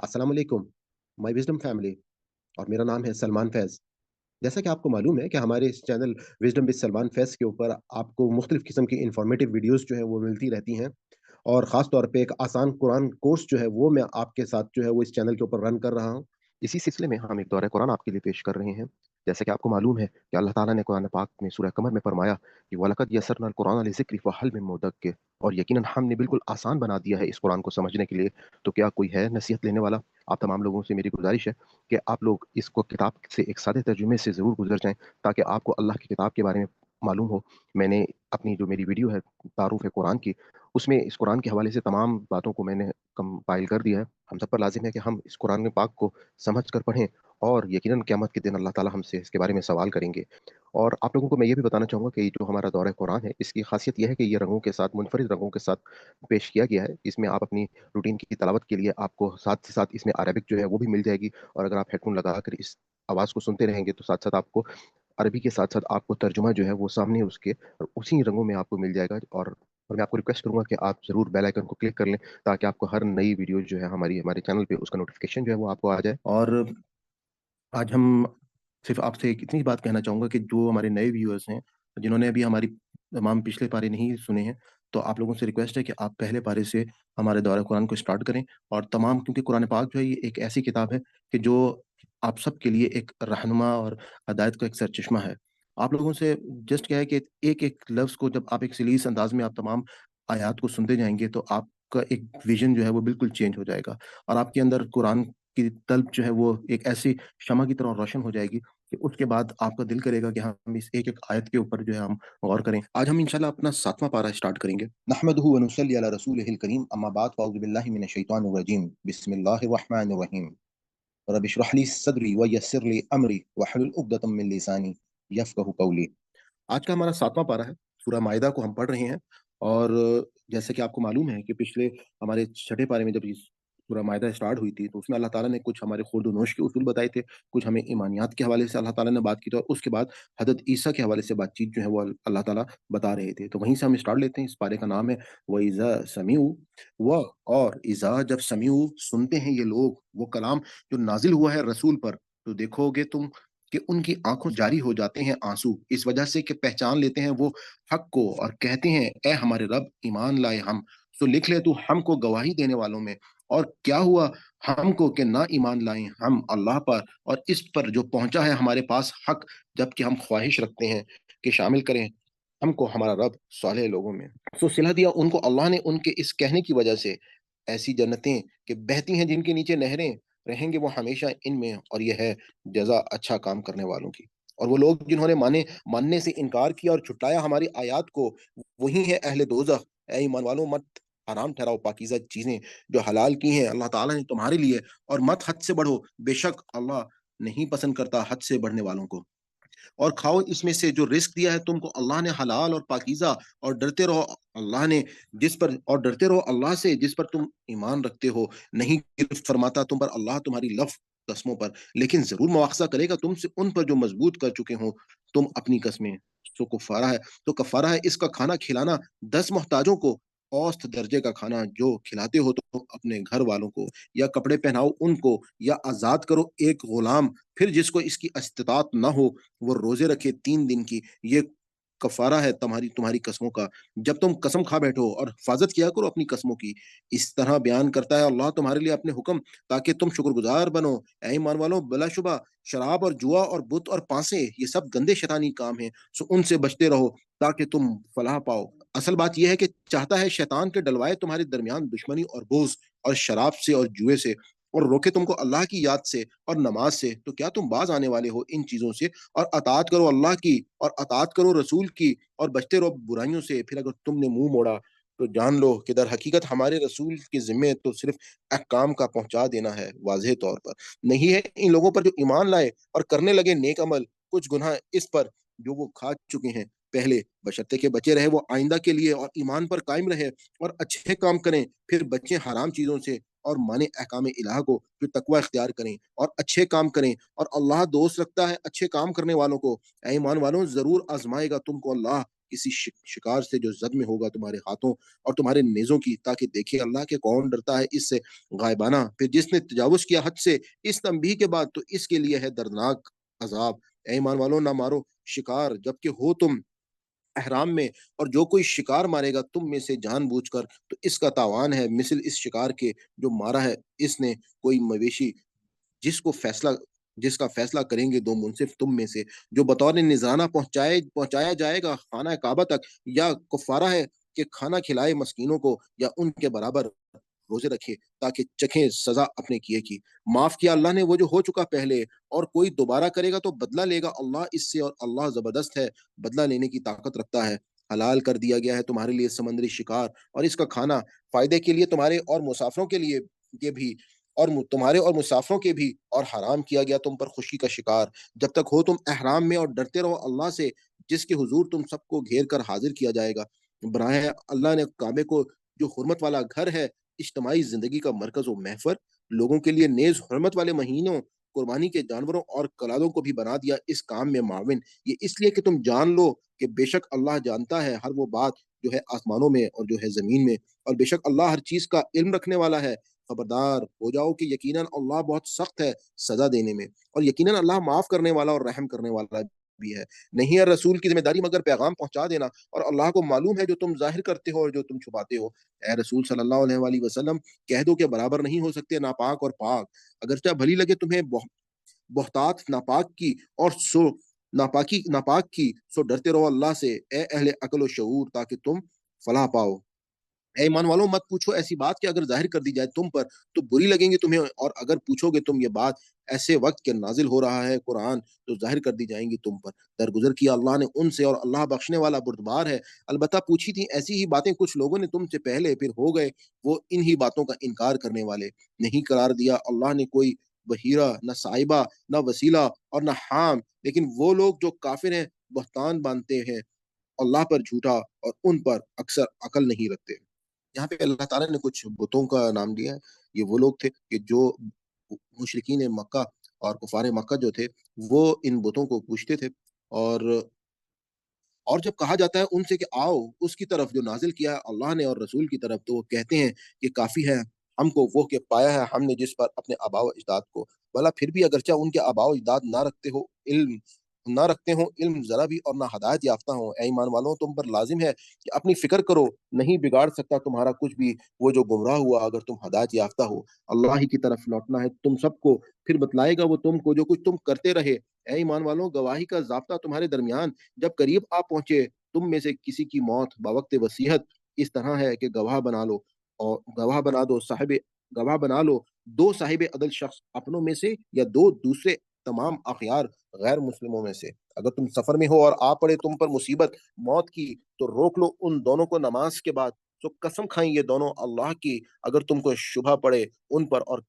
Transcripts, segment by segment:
अस्सलाम वालेकुम, my wisdom family और मेरा नाम है सलमान फैज़। जैसा कि आपको मालूम है कि हमारे इस चैनल विज़डम विद सलमान फैज़ के ऊपर आपको मुख्तलिफ़ किस्म की इन्फॉर्मेटिव वीडियोज़ जो है वो मिलती रहती हैं और ख़ास तौर पे एक आसान कुरान कोर्स जो है वो मैं आपके साथ जो है वो इस चैनल के ऊपर रन कर रहा हूँ। इसी सिलसिले में हम एक दौरे कुरान आपके लिए पेश कर रहे हैं। जैसा कि आपको मालूम है कि अल्लाह ताला ने कुरान पाक में सूरह कमर में फरमाया कि वलक़द यस्सरनल कुरान लिज़िक्रि फ़हल मिन मुद्दक्किर, और यकीनन हमने बिल्कुल आसान बना दिया है इस कुरान को समझने के लिए, तो क्या कोई है नसीहत लेने वाला? आप तमाम लोगों से मेरी गुज़ारिश है कि आप लोग इसको किताब से एक सादे तर्जुमे से ज़रूर गुज़र जाएँ, ताकि आपको अल्लाह की किताब के बारे में मालूम हो। मैंने अपनी जो मेरी वीडियो है तारुफ़ कुरान की, उसमें इस कुरान के हवाले से तमाम बातों को मैंने कंपाइल कर दिया है। हम सब पर लाज़िम है कि हम इस कुरान पाक को समझ कर पढ़ें, और यकीनन क़यामत के दिन अल्लाह ताला हमसे इसके बारे में सवाल करेंगे। और आप लोगों को मैं ये भी बताना चाहूँगा कि जो हमारा दौरा कुरान है, इसकी ख़ासियत ये है कि ये रंगों के साथ, मुनफ़रिद रंगों के साथ पेश किया गया है। इसमें आप अपनी रूटीन की तिलावत के लिए आपको साथ ही साथ इसमें अरबिक जो है वो भी मिल जाएगी, और अगर आप हेडफ़ोन लगाकर इस आवाज़ को सुनते रहेंगे तो साथ-साथ आपको अरबी के साथ-साथ आपको तर्जुमा जो है वो सामने उसके और उसी रंगों में आपको मिल जाएगा। और मैं आपको रिक्वेस्ट करूँगा कि आप ज़रूर बेल आइकन को क्लिक कर लें, ताकि आपको हर नई वीडियो जो है हमारे चैनल पे उसका नोटिफ़िकेशन जो है वो आपको आ जाए। और आज हम सिर्फ़ आपसे एक इतनी बात कहना चाहूँगा कि जो हमारे नए व्यूअर्स हैं, जिन्होंने अभी हमारी तमाम पिछले पारे नहीं सुने हैं, तो आप लोगों से रिक्वेस्ट है कि आप पहले पारे से हमारे दौरा कुरान को स्टार्ट करें। और तमाम, क्योंकि कुरान पाक जो है ये एक ऐसी किताब है कि जो आप सब के लिए एक रहनुमा और हिदायत का एक सरचश्मा है। आप लोगों से जस्ट क्या है कि एक-एक लफ्ज़ को जब आप एक सलीस अंदाज़ में आप तमाम आयात को सुनते जाएँगे, तो आपका एक विज़न जो है वो बिल्कुल चेंज हो जाएगा, और आपके अंदर कुरान की तलब जो है वो एक ऐसी शम्मा की तरह रोशन हो जाएगी कि उसके बाद आपका दिल करेगा कि हम इस एक-एक आयत के ऊपर जो है हम गौर करें। आज हम इंशाल्लाह अपना 7वां पारा स्टार्ट करेंगे। नहमदुहु व नुसल्ली अला रसूलिहिल करीम, अम्मा बाद फ़अऊज़ु बिल्लाहि मिनश शैतानिर रजीम। बिस्मिल्लाहिर रहमानिर रहीम। रब्बि इश्रह ली सदरी व यस्सिर ली अमरी वहलुल उक़दतम मिन लिसानी यफ़क़हू क़ौली। आज का हमारा 7वां पारा है, सूरह माइदा को हम पढ़ रहे हैं। और जैसे कि आपको मालूम है कि पिछले हमारे छठे पारे में जब ये सूरह माइदा स्टार्ट हुई थी, तो उसमें अल्लाह ताला ने कुछ हमारे ख़ुर्द-व-नोश के उसूल बताए थे, कुछ हमें ईमानियात के हवाले से अल्लाह ताला ने बात की थी, और उसके बाद हज़रत ईसा के हवाले से बातचीत जो है वो अल्लाह ताला बता रहे थे। तो वहीं से हम स्टार्ट लेते हैं। इस पारे का नाम है वइज़ा समिउ व और इज़ा, जब समिउ सुनते हैं ये लोग वो कलाम जो नाज़िल हुआ है रसूल पर, तो देखोगे तुम कि उनकी आँखों से जारी हो जाते हैं आँसू, इस वजह से कि पहचान लेते हैं वो हक़ को, और कहते हैं, ए हमारे रब, ईमान लाए हम, सो लिख ले तू हमको गवाही देने वालों में। और क्या हुआ हमको कि ना ईमान लाए हम अल्लाह पर और इस पर जो पहुँचा है हमारे पास हक़, जबकि हम ख्वाहिश रखते हैं कि शामिल करें हमको हमारा रब सालेह लोगों में। सो सिला दिया उनको अल्लाह ने उनके इस कहने की वजह से ऐसी जन्नतें कि बहती हैं जिनके नीचे नहरें, रहेंगे वो हमेशा इनमें, और ये है जज़ा अच्छा काम करने वालों की। और वो लोग जिन्होंने मानने से इनकार किया और झुटलाया हमारी आयत को, वही है अहले दोज़ख। ए ईमान वालों, मत हराम ठहराओ पाकीज़ा चीज़ें जो हलाल की हैं अल्लाह ताला ने तुम्हारे लिए, और मत हद से बढ़ो, बेशक अल्लाह नहीं पसंद करता हद से बढ़ने वालों को। और खाओ इसमें से जो रिज़्क दिया है तुमको अल्लाह ने हलाल और पाकीज़ा, और डरते रहो अल्लाह ने जिस पर और डरते रहो अल्लाह से जिस पर तुम ईमान रखते हो। नहीं गिरफ़्त फरमाता तुम पर अल्लाह तुम्हारी कस्मों पर, लेकिन ज़रूर मुआख़ज़ा करेगा तुमसे उन पर जो मज़बूत कर चुके हों तुम अपनी कस्में। सो कफ़ारा है इसका खाना खिलाना 10 मोहताजों को, औसत दर्जे का खाना जो खिलाते हो तो अपने घर वालों को, या कपड़े पहनाओ उनको, या आज़ाद करो एक ग़ुलाम। फिर जिसको इसकी इस्तिताअत ना हो वो रोज़े रखे 3 दिन की। ये कफ़ारा है तुम्हारी कसमों का, जब तुम कसम खा बैठो, और हिफ़ाज़त किया करो अपनी कसमों की। इस तरह बयान करता है अल्लाह तुम्हारे लिए अपने हुक्म, ताकि तुम शुक्रगुज़ार बनो। ऐ ईमान वालों, बिलाशुबा शराब और जुआ और बुत और पासे ये सब गंदे शैतानी काम हैं, सो उनसे बचते रहो ताकि तुम फलाह पाओ। असल बात ये है कि चाहता है शैतान के डलवाए तुम्हारे दरमियान दुश्मनी और बोझ, और शराब से और जुए से, और रोके तुमको अल्लाह की याद से और नमाज से। तो क्या तुम बाज आने वाले हो इन चीज़ों से? और अताअत करो अल्लाह की, और अताअत करो रसूल की, और बचते रहो बुराइयों से। फिर अगर तुमने मुँह मोड़ा तो जान लो कि दर हकीकत हमारे रसूल के ज़िम्मे तो सिर्फ़ अहकाम का पहुँचा देना है वाज़ेह तौर पर। नहीं है इन लोगों पर जो ईमान लाए और करने लगे नेक अमल, कुछ गुनाह इस पर जो वो खा चुके हैं पहले, बशर्ते के बचे रहे वो आइंदा के लिए, और ईमान पर कायम रहे और अच्छे काम करें, फिर बचें हराम चीज़ों से, और माने अहकाम इलाह को, फिर तकवा इख्तियार करें और अच्छे काम करें। और अल्लाह दोस्त रखता है अच्छे काम करने वालों को। ऐ ईमान वालों, ज़रूर आज़माएगा तुमको अल्लाह, کسی شکار سے جو زد میں ہوگا تمہارے ہاتھوں اور تمہارے نیزوں کی، تاکہ دیکھے اللہ کہ کون ڈرتا ہے اس سے غائبانہ۔ پھر جس نے تجاوز کیا حد سے اس تنبیہ کے بعد، تو اس کے لیے ہے دردناک عذاب۔ اے ایمان والو، نہ مارو شکار جبکہ ہو تم احرام میں، اور جو کوئی شکار مارے گا تم میں سے جان بوجھ کر، تو اس کا تاوان ہے مثل اس شکار کے جو مارا ہے اس نے کوئی مویشی، جس کو فیصلہ جس کا فیصلہ کریں گے دو منصف تم میں سے، جو بطور نذرانہ پہنچایا جائے گا خانہ کعبہ تک، یا کفارہ ہے کہ کھانا کھلائے مسکینوں کو، یا ان کے برابر روزے رکھے تاکہ چکھیں سزا اپنے کیے کی۔ معاف کیا اللہ نے وہ جو ہو چکا پہلے، اور کوئی دوبارہ کرے گا تو بدلہ لے گا اللہ اس سے، اور اللہ زبردست ہے، بدلہ لینے کی طاقت رکھتا ہے۔ حلال کر دیا گیا ہے تمہارے لیے سمندری شکار اور اس کا کھانا، فائدے کے لیے تمہارے اور مسافروں کے لیے کے بھی، اور تمہارے اور مسافروں کے بھی، اور حرام کیا گیا تم پر خوشی کا شکار جب تک ہو تم احرام میں، اور ڈرتے رہو اللہ سے جس کے حضور تم سب کو گھیر کر حاضر کیا جائے گا۔ براہ اللہ نے کعبے کو، جو حرمت والا گھر ہے، اجتماعی زندگی کا مرکز و محور، لوگوں کے لیے نیز حرمت والے مہینوں، قربانی کے جانوروں اور کلادوں کو بھی بنا دیا اس کام میں معاون، یہ اس لیے کہ تم جان لو کہ بے شک اللہ جانتا ہے ہر وہ بات جو ہے آسمانوں میں اور جو ہے زمین میں، اور بے شک اللہ ہر چیز کا علم رکھنے والا ہے۔ خبردار ہو جاؤ کہ یقیناً اللہ بہت سخت ہے سزا دینے میں، اور یقیناً اللہ معاف کرنے والا اور رحم کرنے والا بھی ہے۔ نہیں ہے رسول کی ذمہ داری مگر پیغام پہنچا دینا، اور اللہ کو معلوم ہے جو تم ظاہر کرتے ہو اور جو تم چھپاتے ہو۔ اے رسول صلی اللہ علیہ وآلہ وسلم، کہہ دو کہ برابر نہیں ہو سکتے ناپاک اور پاک، اگرچہ بھلی لگے تمہیں بہتات ناپاک کی، سو ڈرتے رہو اللہ سے اے اہل عقل و شعور، تاکہ تم فلاح پاؤ۔ اے ایمان والوں، مت پوچھو ایسی بات کہ اگر ظاہر کر دی جائے تم پر تو بری لگیں گی تمہیں، اور اگر پوچھو گے تم یہ بات ایسے وقت کے نازل ہو رہا ہے قرآن، تو ظاہر کر دی جائیں گی تم پر۔ درگزر کیا اللہ نے ان سے، اور اللہ بخشنے والا بردبار ہے۔ البتہ پوچھی تھی ایسی ہی باتیں کچھ لوگوں نے تم سے پہلے، پھر ہو گئے وہ انہی باتوں کا انکار کرنے والے۔ نہیں قرار دیا اللہ نے کوئی بحیرہ، نہ صاحبہ، نہ وسیلہ اور نہ حام، لیکن وہ لوگ جو کافر ہیں بہتان باندھتے ہیں اللہ پر جھوٹا، اور ان پر اکثر عقل نہیں رکھتے۔ یہاں پہ اللہ تعالیٰ نے کچھ بتوں کا نام دیا ہے۔ یہ وہ لوگ تھے کہ جو مشرکین مکہ اور کفار مکہ جو تھے، وہ ان بتوں کو پوجتے تھے، اور جب کہا جاتا ہے ان سے کہ آؤ اس کی طرف جو نازل کیا ہے اللہ نے اور رسول کی طرف، تو وہ کہتے ہیں کہ کافی ہے ہم کو وہ کہ پایا ہے ہم نے جس پر اپنے آباء و اجداد کو، بھلا پھر بھی اگرچہ ان کے آباء و اجداد نہ رکھتے ہوں علم ذرا بھی، اور نہ ہدایت یافتہ ہوں۔ اے ایمان والوں، تم پر لازم ہے کہ اپنی فکر کرو، نہیں بگاڑ سکتا تمہارا کچھ بھی وہ جو گمراہ ہوا اگر تم ہدایت یافتہ ہو۔ اللہ ہی کی طرف لوٹنا ہے تم سب کو، پھر بتلائے گا وہ تم کو جو کچھ تم کرتے رہے۔ اے ایمان والوں، گواہی کا ضابطہ تمہارے درمیان جب قریب آ پہنچے تم میں سے کسی کی موت بوقت وصیحت، اس طرح ہے کہ گواہ بنا لو، اور گواہ بنا لو دو صاحب عدل شخص اپنوں میں سے، یا دو دوسرے تمام اخیار غیر مسلموں میں سے۔ اگر تم سفر میں ہو اور آ پڑے تم پر مصیبت موت کی، تو روک لو ان دونوں کو نماز کے بعد، تو قسم کھائیں یہ دونوں اللہ کی اگر تم کو شبہ پڑے ان پر، اور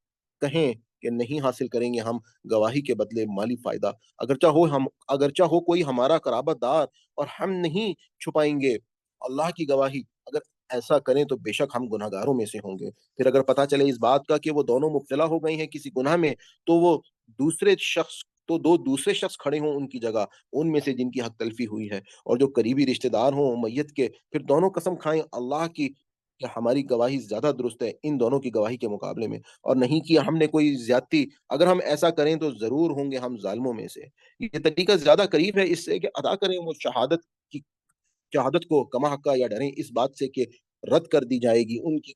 کہیں کہ نہیں حاصل کریں گے ہم گواہی کے بدلے مالی فائدہ، اگرچہ ہو کوئی ہمارا قرابت دار، اور ہم نہیں چھپائیں گے اللہ کی گواہی، اگر ایسا کریں تو بے شک ہم گناہ گاروں میں سے ہوں گے۔ پھر اگر پتہ چلے اس بات کا کہ وہ دونوں مبتلا ہو گئی ہیں کسی گناہ میں، تو دوسرے شخص دو دوسرے شخص کھڑے ہوں ان کی جگہ، ان میں سے جن کی حق تلفی ہوئی ہے، اور جو قریبی رشتہ دار ہوں میت کے، پھر دونوں قسم کھائیں اللہ کی کہ ہماری گواہی زیادہ درست ہے ان دونوں کی گواہی کے مقابلے میں، اور نہیں کیا ہم نے کوئی زیادتی، اگر ہم ایسا کریں تو ضرور ہوں گے ہم ظالموں میں سے۔ یہ طریقہ زیادہ قریب ہے اس سے کہ ادا کریں وہ کی شہادت کو کما حقہ، یا ڈریں اس بات سے کہ رد کر دی جائے گی ان کی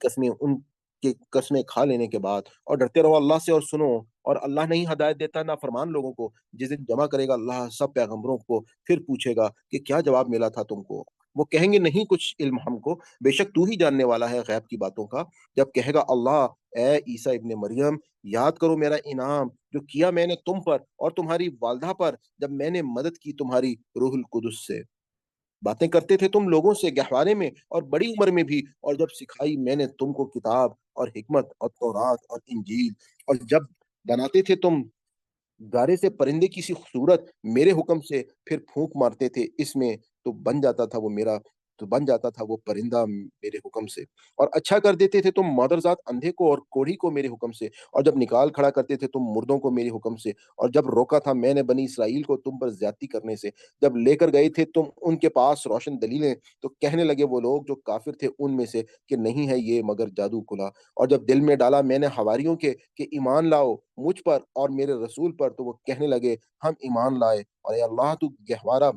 قسمیں کھا لینے کے بعد، اور ڈرتے رہو اللہ سے اور سنو، اور اللہ نہیں ہدایت دیتا نہ فرمان لوگوں کو۔ جس دن جمع کرے گا اللہ سب پیغمبروں کو، پھر پوچھے گا کہ کیا جواب ملا تھا تم کو، وہ کہیں گے نہیں کچھ علم ہم کو، بے شک تو ہی جاننے والا ہے غیب کی باتوں کا۔ جب کہے گا اللہ اے عیسیٰ ابن مریم، یاد کرو میرا انعام جو کیا میں نے تم پر اور تمہاری والدہ پر، جب میں نے مدد کی تمہاری روح القدس سے، باتیں کرتے تھے تم لوگوں سے گہوارے میں اور بڑی عمر میں بھی، اور جب سکھائی میں نے تم کو کتاب اور حکمت اور تورات اور انجیل، اور جب بناتے تھے تم گارے سے پرندے کی سی صورت میرے حکم سے، پھر پھونک مارتے تھے اس میں تو بن جاتا تھا وہ میرا तो बन जाता था वो परिंदा मेरे हुक्म से, और अच्छा कर देते थे तुम मादरजात अंधे को और कोढ़ी को मेरे हुक्म से, और जब निकाल खड़ा करते थे तुम मुर्दों को मेरे हुक्म से, और जब रोका था मैंने बनी इसराइल को तुम पर ज्यादती करने से, जब लेकर गए थे तुम उनके पास रोशन दलीलें, तो कहने लगे वो लोग जो काफिर थे उनमें से कि नहीं है ये मगर जादू खुला, और जब दिल में डाला मैंने हवारियों के कि ईमान लाओ मुझ पर और मेरे रसूल पर, तो वो कहने लगे हम ईमान लाए, और ए अल्लाह तू गहवारा,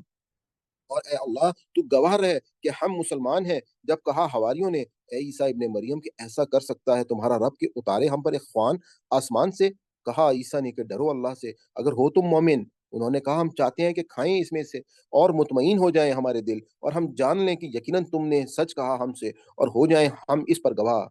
और ए अल्लाह तू गवाह रहे कि हम मुसलमान हैं। जब कहा हवारियों ने ए ईसा इब्ने मरियम कि ऐसा कर सकता है तुम्हारा रब कि उतारे हम पर एक ख्वान आसमान से, कहा ईसा ने कि डरो अल्लाह से अगर हो तुम मोमिन। उन्होंने कहा हम चाहते हैं कि खाएं इसमें से और मुतमईन हो जाएं हमारे दिल, और हम जान लें कि यकीनन तुमने सच कहा हमसे, और हो जाएं हम इस पर गवाह।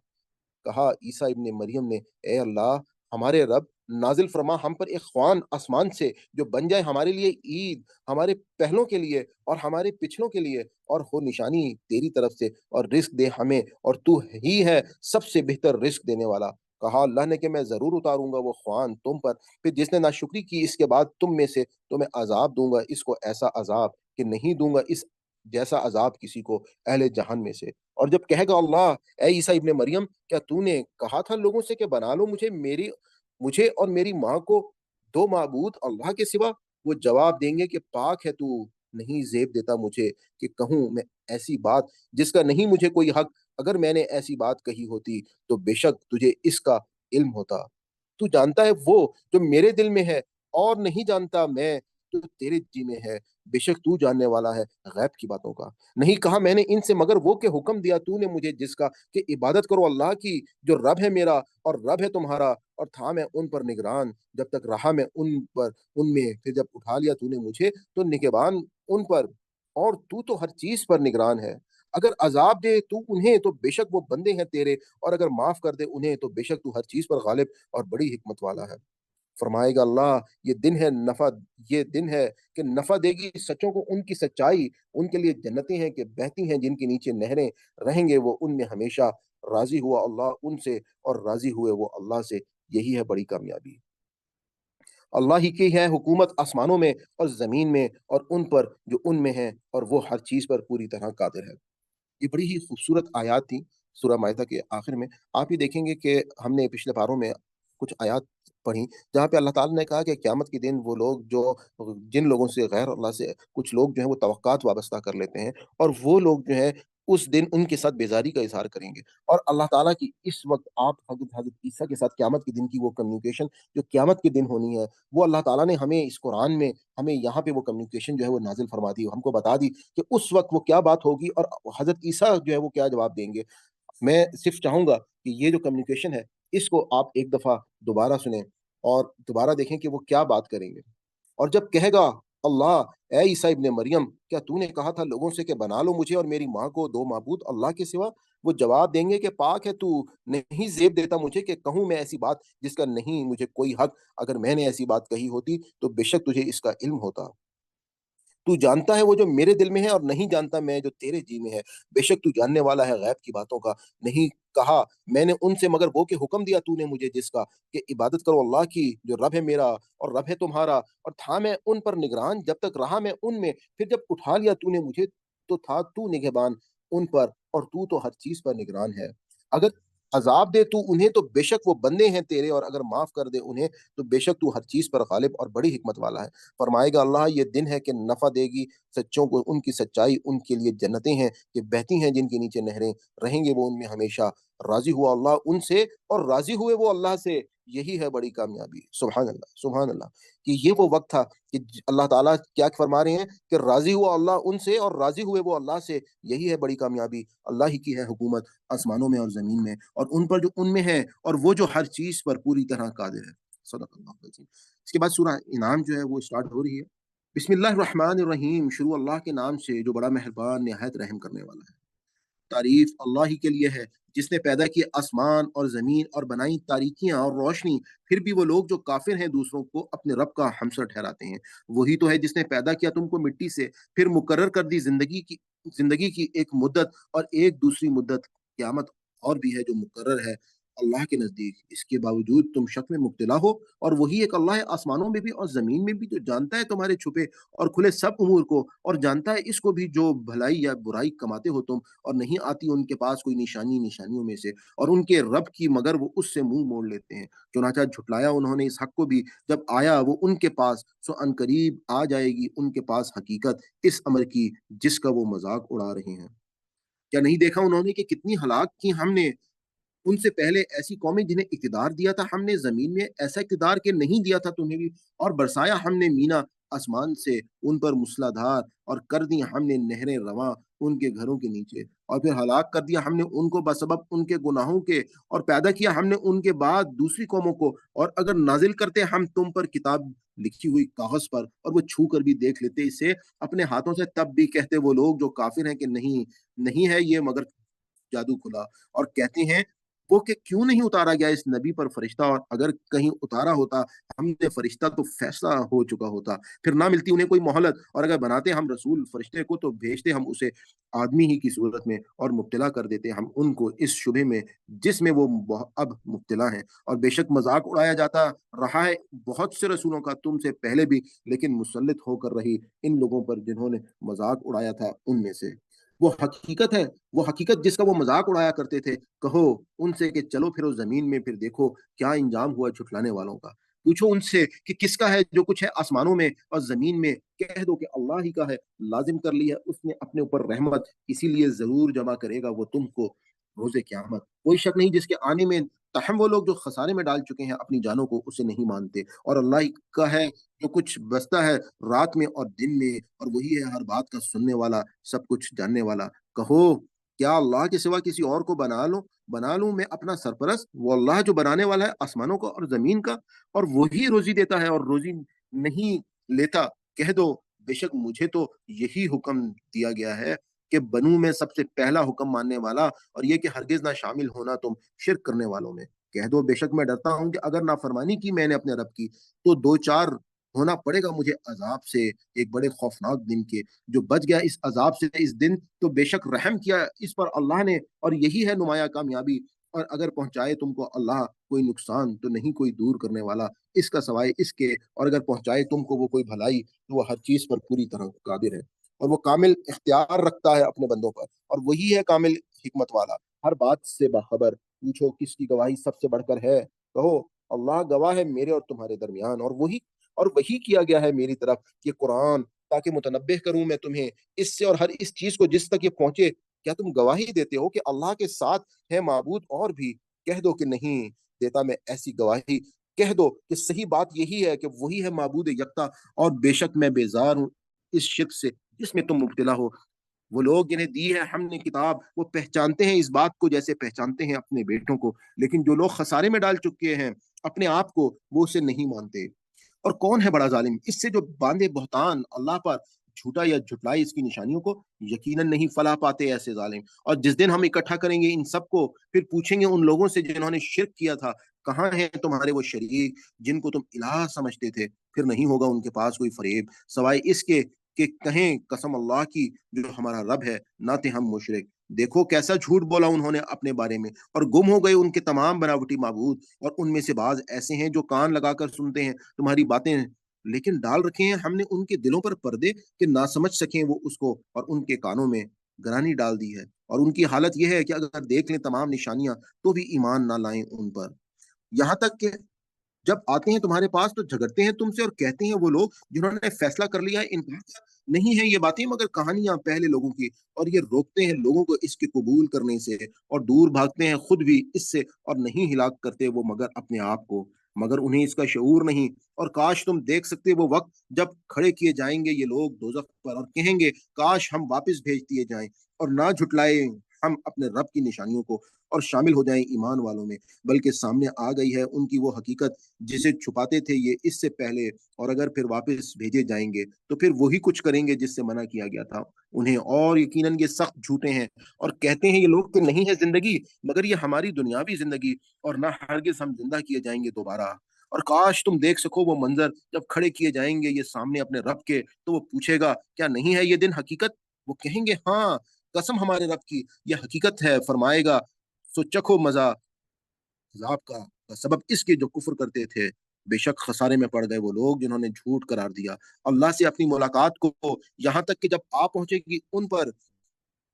कहा ईसा इब्ने मरियम ने, ए अल्लाह हमारे रब, नाजिल फरमा हम पर एक ख्वान आसमान से जो बन जाए हमारे लिए ईद, हमारे पहलों के लिए और हमारे पिछलों के लिए, और हो निशानी तेरी तरफ से, और रिस्क दे हमें, और तू ही है सबसे बेहतर रिस्क देने वाला। कहा अल्लाह ने कि मैं जरूर उतारूंगा वो ख्वान तुम पर, फिर जिसने नाशुक्री की इसके बाद तुम में से, तो मैं अजाब दूंगा इसको ऐसा अजाब कि नहीं दूंगा इस जैसा अजाब किसी को अहले जहान में से। और जब कहेगा अल्लाह, ए ईसा इब्ने मरियम क्या तूने कहा था लोगों से कि बना लो मुझे और मेरी माँ को दो माबूद अल्लाह के सिवा? वो जवाब देंगे कि पाक है तू, नहीं ज़ेब देता मुझे कि कहूँ मैं ऐसी बात जिसका नहीं मुझे कोई हक। अगर मैंने ऐसी बात कही होती तो बेशक तुझे इसका इल्म होता। तू जानता है वो जो मेरे दिल में है, और नहीं जानता मैं जो तेरे जी में है। बेशक तू जानने वाला है गैब की बातों का। नहीं कहा मैंने इनसे मगर वो के हुक्म दिया तूने मुझे जिसका कि इबादत करो अल्लाह की जो रब है मेरा और रब है तुम्हारा, और था मैं उन पर निगरान जब तक रहा मैं उनमें, फिर जब उठा लिया तूने मुझे तो निगहबान उन पर, और तू तो हर चीज पर निगरान है। अगर अजाब दे तू उन्हें तो बेशक वो बंदे हैं तेरे, और अगर माफ कर दे उन्हें तो बेशक तू हर चीज पर गालिब और बड़ी हिकमत वाला है। फरमाएगा अल्लाह, ये दिन है कि नफ़ा देगी सच्चों को उनकी सच्चाई, उनके लिए जन्नतें हैं कि बहती हैं जिनके नीचे नहरें, रहेंगे वो उनमें हमेशा। राज़ी हुआ अल्लाह उनसे और राज़ी हुए वो अल्लाह से, यही है बड़ी कामयाबी। अल्लाह ही की है हुकूमत आसमानों में और ज़मीन में और उन पर जो उनमें है, और वो हर चीज़ पर पूरी तरह कादिर है। ये बड़ी ही खूबसूरत आयात थी सूरह माइदा के आखिर में। आप ये देखेंगे कि हमने पिछले पारों में कुछ आयात पढ़ी, जहाँ पे अल्लाह ताला ने कहा कि क़यामत के दिन वो लोग जो जिन लोगों से गैर अल्लाह से कुछ लोग जो हैं वो तवक्कात वाबस्ता कर लेते हैं, और वो लोग जो हैं उस दिन उनके साथ बेज़ारी का इज़हार करेंगे। और अल्लाह ताला की इस वक़्त आप हज़रत हज़रत ईसा के साथ क़यामत के दिन की वो कम्युनिकेशन जो क़यामत के दिन होनी है, वो अल्लाह ताला ने हमें इस कुरान में हमें यहाँ पे वो कम्युनिकेशन जो है वो नाज़िल फरमा दी, हमको बता दी कि उस वक़्त वो क्या बात होगी और हज़रत ईसा जो है वो क्या जवाब देंगे। मैं सिर्फ़ चाहूँगा कि ये जो कम्युनिकेशन है, इसको आप एक दफ़ा दोबारा सुनें और दोबारा देखें कि वो क्या बात करेंगे। और जब कहेगा अल्लाह, ए ईसा इब्ने मरियम क्या तूने कहा था लोगों से कि बना लो मुझे और मेरी माँ को दो माबूद अल्लाह के सिवा? वो जवाब देंगे कि पाक है तू, नहीं ज़ेब देता मुझे कि कहूँ मैं ऐसी बात जिसका नहीं मुझे कोई हक। अगर मैंने ऐसी बात कही होती तो बेशक तुझे इसका इल्म होता। तू जानता है वो जो मेरे दिल में है, और नहीं जानता मैं जो तेरे जी में है। बेशक तू जानने वाला है गैब की बातों का। नहीं कहा मैंने उनसे मगर वो के हुक्म दिया तूने मुझे जिसका कि इबादत करो अल्लाह की जो रब है मेरा और रब है तुम्हारा, और था मैं उन पर निगरान जब तक रहा मैं उनमें, फिर जब उठा लिया तूने मुझे तो था तू निगहबान उन पर, और तू तो हर चीज पर निगरान है। अगर अजाब दे तू उन्हें तो बेशक वो बंदे हैं तेरे, और अगर माफ कर दे उन्हें तो बेशक तू हर चीज पर गालिब और बड़ी हिकमत वाला है। फरमाएगा अल्लाह, ये दिन है कि नफ़ा देगी सच्चों को उनकी सच्चाई, उनके लिए जन्नतें हैं कि बहती हैं जिनके नीचे नहरें, रहेंगे वो उनमें हमेशा। राज़ी हुआ अल्लाह उनसे और राज़ी हुए वो अल्लाह से, यही है बड़ी कामयाबी। सुभान अल्लाह, सुभान अल्लाह। कि ये वो वक़्त था कि अल्लाह ताला क्या फरमा रहे हैं कि राज़ी हुआ अल्लाह उनसे और राज़ी हुए वो अल्लाह से, यही है बड़ी कामयाबी। अल्लाह ही की है हुकूमत आसमानों में और ज़मीन में, और उन पर जो उनमें है, और वो जो हर चीज़ पर पूरी तरह कादिर है। सदक़ल्लाहुल अज़ीम। इसके बाद सूरह इनाम जो है वो स्टार्ट हो रही है। बिस्मिल्लाहिर्रहमानिर्रहीम, शुरू अल्लाह के नाम से जो बड़ा मेहरबान निहायत रहम करने वाला है। तारीफ अल्लाह ही के लिए है जिसने पैदा किए आसमान और जमीन और बनाई तारीकियां और रोशनी, फिर भी वो लोग जो काफिर हैं दूसरों को अपने रब का हमसर ठहराते हैं। वही तो है जिसने पैदा किया तुमको मिट्टी से, फिर मुकर्रर कर दी जिंदगी की एक मुद्दत और एक दूसरी मुद्दत, क़यामत और भी है जो मुकर्रर है। अल्लाह के नज़दीक। इसके बावजूद तुम शक में मुब्तला हो, और वही एक अल्लाह है आसमानों में भी और ज़मीन में भी, जो जानता है तुम्हारे छुपे और खुले सब उमूर को, और जानता है इसको भी जो भलाई या बुराई कमाते हो तुम, और नहीं आती उनके पास कोई निशानी निशानियों में से, और उनके रब की मगर वो उससे मुँह मोड़ लेते हैं। चुनांचे झुटलाया उन्होंने इस हक़ को भी, जब आया वो उनके पास, सो अनकरीब आ जाएगी उनके पास हकीकत इस अमर की जिसका वो मज़ाक उड़ा रहे हैं। क्या नहीं देखा उन्होंने कि कितनी हलाक की हमने उनसे पहले ऐसी कौमें जिन्हें इक़्तिदार दिया था हमने ज़मीन में, ऐसा इक़्तिदार कि नहीं दिया था तुम्हें भी, और बरसाया हमने मीना आसमान से उन पर मूसलाधार, और कर दी हमने नहरें रवां उनके घरों के नीचे, और फिर हलाक कर दिया हमने उनको बसबब उनके गुनाहों के, और पैदा किया हमने उनके बाद दूसरी कौमों को, और अगर नाज़िल करते हम तुम पर किताब लिखी हुई कागज़ पर, और वो छू कर भी देख लेते इसे अपने हाथों से, तब भी कहते वो लोग जो काफ़िर हैं कि नहीं, नहीं है ये मगर जादू खुला, और कहते हैं वो कि क्यों नहीं उतारा गया इस नबी पर फरिश्ता, और अगर कहीं उतारा होता हमने फरिश्ता तो फैसला हो चुका होता। फिर ना मिलती उन्हें कोई मोहलत, और अगर बनाते हम रसूल फरिश्ते को तो भेजते हम उसे आदमी ही की सूरत में, और मुब्तला कर देते हम उनको इस शुबे में जिसमें वो अब मुब्तला हैं। और बेशक मजाक उड़ाया जाता रहा है बहुत से रसूलों का तुमसे पहले भी, लेकिन मुसल्लित होकर रही इन लोगों पर जिन्होंने मजाक उड़ाया था उनमें से। वो हकीकत है, वो हकीकत जिसका वो मज़ाक उड़ाया करते थे। कहो उनसे कि चलो फिरो ज़मीन में, फिर देखो क्या अंजाम हुआ झुठलाने वालों का। पूछो उनसे कि किसका है जो कुछ है आसमानों में और ज़मीन में, कह दो कि अल्लाह ही का है। लाज़िम कर ली है उसने अपने ऊपर रहमत, इसीलिए ज़रूर जमा करेगा वो तुमको रोज़े क़यामत। कोई शक नहीं जिसके आने में, ताहम वो लोग जो खसारे में डाल चुके हैं अपनी जानों को उसे नहीं मानते। और अल्लाह ही का है जो कुछ बसता है रात में और दिन में, और वही है हर बात का सुनने वाला, सब कुछ जानने वाला। कहो, क्या अल्लाह के सिवा किसी और को बना लूँ मैं अपना सरपरस्त? वो अल्लाह जो बनाने वाला है आसमानों का और ज़मीन का, और वही रोज़ी देता है और रोज़ी नहीं लेता। कह दो, बेशक मुझे तो यही हुक्म दिया गया है कि बनूँ मैं सबसे पहला हुक्म मानने वाला, और ये कि हरगिज़ ना शामिल होना तुम शिर्क करने वालों में। कह दो, बेशक मैं डरता हूँ कि अगर नाफ़रमानी की मैंने अपने रब की, तो 2-4 होना पड़ेगा मुझे अज़ाब से, एक बड़े खौफ़नाक दिन के। जो बच गया इस अज़ाब से इस दिन, तो बेशक रहम किया इस पर अल्लाह ने, और यही है नुमाया कामयाबी। और अगर पहुँचाए तुमको अल्लाह कोई नुकसान, तो नहीं कोई दूर करने वाला इसका सिवाय इसके, और अगर पहुँचाए तुमको वो कोई भलाई, तो वो हर चीज़ पर पूरी तरह कादिर है। और वो कामिल इख्तियार रखता है अपने बंदों पर, और वही है कामिल हिकमत वाला, हर बात से बाखबर। पूछो किसकी गवाही सबसे बढ़कर है? कहो अल्लाह गवाह है मेरे और तुम्हारे दरमियान, और वही किया गया है मेरी तरफ ये कुरान, ताकि मुतनब्बिह करूँ मैं तुम्हें इससे और हर इस चीज़ को जिस तक ये पहुँचे। क्या तुम गवाही देते हो कि अल्लाह के साथ है माबूद और भी? कह दो कि नहीं देता मैं ऐसी गवाही। कह दो कि सही बात यही है कि वही है माबूद यकता, और बेशक मैं बेज़ार हूँ इस शिर्क से जिसमें तुम मुब्तला हो। वो लोग जिन्हें दी है हमने किताब, वो पहचानते हैं इस बात को जैसे पहचानते हैं अपने बेटों को, लेकिन जो लोग खसारे में डाल चुके हैं अपने आप को, वो उसे नहीं मानते। और कौन है बड़ा ज़ालिम? इससे जो बाँधे बहतान अल्लाह पर झूठा या झुटलाए इसकी निशानियों को, यकीनन नहीं फलाह पाते ऐसे ज़ालिम। और जिस दिन हम इकट्ठा करेंगे इन सबको, फिर पूछेंगे उन लोगों से जिन्होंने शिर्क किया था, कहाँ हैं तुम्हारे वो शरीक जिनको तुम इलाह समझते थे? फिर नहीं होगा उनके पास कोई फ़रेब, सिवाय इसके कि कहें कसम अल्लाह की जो हमारा रब है, ना थे हम मुशरिक। देखो कैसा झूठ बोला उन्होंने अपने बारे में, और गुम हो गए उनके तमाम बनावटी माबूद। और उनमें से बाज़ ऐसे हैं जो कान लगाकर सुनते हैं तुम्हारी बातें, लेकिन डाल रखे हैं हमने उनके दिलों पर पर्दे कि ना समझ सकें वो उसको, और उनके कानों में गरानी डाल दी है। और उनकी हालत ये है कि अगर देख लें तमाम निशानियाँ, तो भी ईमान ना लाएँ उन पर। यहाँ तक कि जब आते हैं तुम्हारे पास तो झगड़ते हैं तुमसे, और कहते हैं वो लोग जिन्होंने फैसला कर लिया है इनकार का, नहीं है ये बातें मगर कहानियां पहले लोगों की। और ये रोकते हैं लोगों को इसके कबूल करने से, और दूर भागते हैं खुद भी इससे, और नहीं हिलाक करते वो मगर अपने आप को, मगर उन्हें इसका शऊर नहीं। और काश तुम देख सकते वो वक्त जब खड़े किए जाएंगे ये लोग दोजख पर, और कहेंगे काश हम वापस भेज दिए जाएं, और ना झुटलाए हम अपने रब की निशानियों को, और शामिल हो जाएं ईमान वालों में। बल्कि सामने आ गई है उनकी वो हकीकत जिसे छुपाते थे ये इससे पहले, और अगर फिर वापस भेजे जाएँगे, तो फिर वही कुछ करेंगे जिससे मना किया गया था उन्हें, और यकीनन ये सख्त झूठे हैं। और कहते हैं ये लोग कि नहीं है ज़िंदगी, मगर ये हमारी दुनियावी ज़िंदगी, और ना हरगिज़ हम ज़िंदा किए जाएँगे दोबारा। और काश तुम देख सको वो मंज़र जब खड़े किए जाएँगे ये सामने अपने रब के, तो वो पूछेगा, क्या नहीं है ये दिन हकीकत? वो कहेंगे, हाँ, कसम हमारे रब की, ये हकीकत है। फरमाएगा, सो चखो मज़ा, अज़ाब का सबब इसके जो कुफ़्र करते थे, बेशक खसारे में पड़ गए वो लोग जिन्होंने झूठ करार दिया। अल्लाह से अपनी मुलाकात को यहाँ तक कि जब आ पहुँचेगी उन पर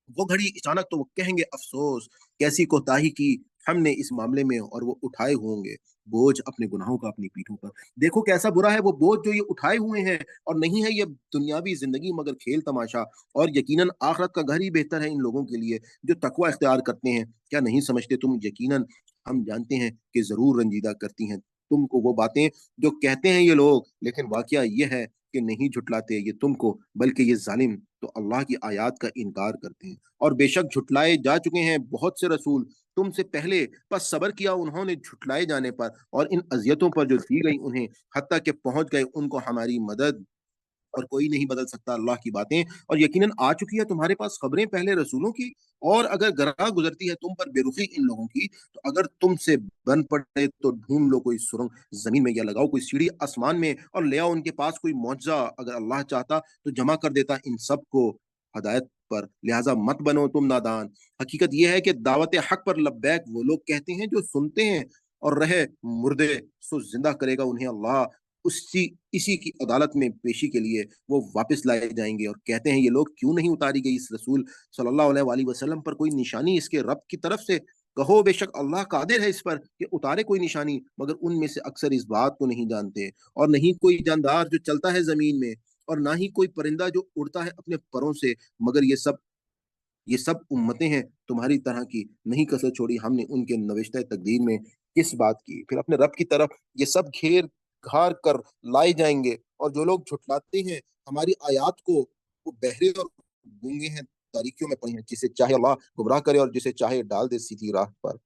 वो घड़ी अचानक, तो वो कहेंगे अफ़सोस, कैसी कोताही की हमने इस मामले में, और वो उठाए होंगे बोझ अपने गुनाहों का अपनी पीठों पर। देखो कैसा बुरा है वो बोझ जो ये उठाए हुए हैं, और नहीं है ये दुनियावी ज़िंदगी मगर खेल-तमाशा, और यकीनन आखिरत का घर ही बेहतर है इन लोगों के लिए जो तकवा इख्तियार करते हैं। क्या नहीं समझते तुम? यकीनन हम जानते हैं कि ज़रूर रंजीदा करती हैं तुमको वो बातें जो कहते हैं ये लोग, लेकिन वाक़या ये है कि नहीं झुटलाते ये तुमको, बल्कि ये ज़ालिम तो अल्लाह की आयत का इनकार करते हैं। और बेशक झुटलाए जा चुके हैं बहुत से रसूल तुमसे पहले, बस सब्र किया उन्होंने झुटलाए जाने पर और इन अज़ियतों पर जो दी गई उन्हें, हत्ता कि पहुँच गए उनको हमारी मदद, और कोई नहीं बदल सकता अल्लाह की बातें। और यकीनन आ चुकी है तुम्हारे पास खबरें पहले रसूलों की, और अगर गराह गुज़रती है तुम पर बेरुखी इन लोगों की, तो अगर तुमसे बन पड़े तो ढूँढ लो कोई सुरंग ज़मीन में, या लगाओ कोई सीढ़ी आसमान में, और ले आओ उनके पास कोई मुअज्ज़ा, अगर अल्लाह चाहता तो जमा कर देता इन सब को हदायत पर, लिहाज़ा मत बनो तुम नादान। हकीकत ये है कि दावत हक़ पर लब्बैक वो लोग कहते हैं जो सुनते हैं, और रहे मुर्दे सो ज़िंदा करेगा उन्हें अल्लाह उसी इसी की अदालत में पेशी के लिए वो वापस लाए जाएँगे। और कहते हैं ये लोग क्यों नहीं उतारी गई इस रसूल सल्लल्लाहु अलैहि वसल्लम पर कोई निशानी इसके रब की तरफ से? कहो बेशक अल्लाह कादिर है इस पर कि उतारे कोई निशानी, मगर उनमें से अक्सर इस बात को नहीं जानते। और नहीं कोई जानदार जो चलता है ज़मीन में, और ना ही कोई परिंदा जो उड़ता है अपने परों से, मगर ये सब उम्मतें हैं तुम्हारी तरह की, नहीं कसर छोड़ी हमने उनके नविश्ता तकदीर में किस बात की। फिर अपने रब की तरफ ये सब घेर घार कर लाए जाएंगे, और जो लोग झुटलाते हैं हमारी आयात को, वो बहरे और गूंगे हैं, तारीकियों में पड़े हैं, जिसे चाहे अल्लाह गुमराह करे और जिसे चाहे डाल दे सीधी राह पर।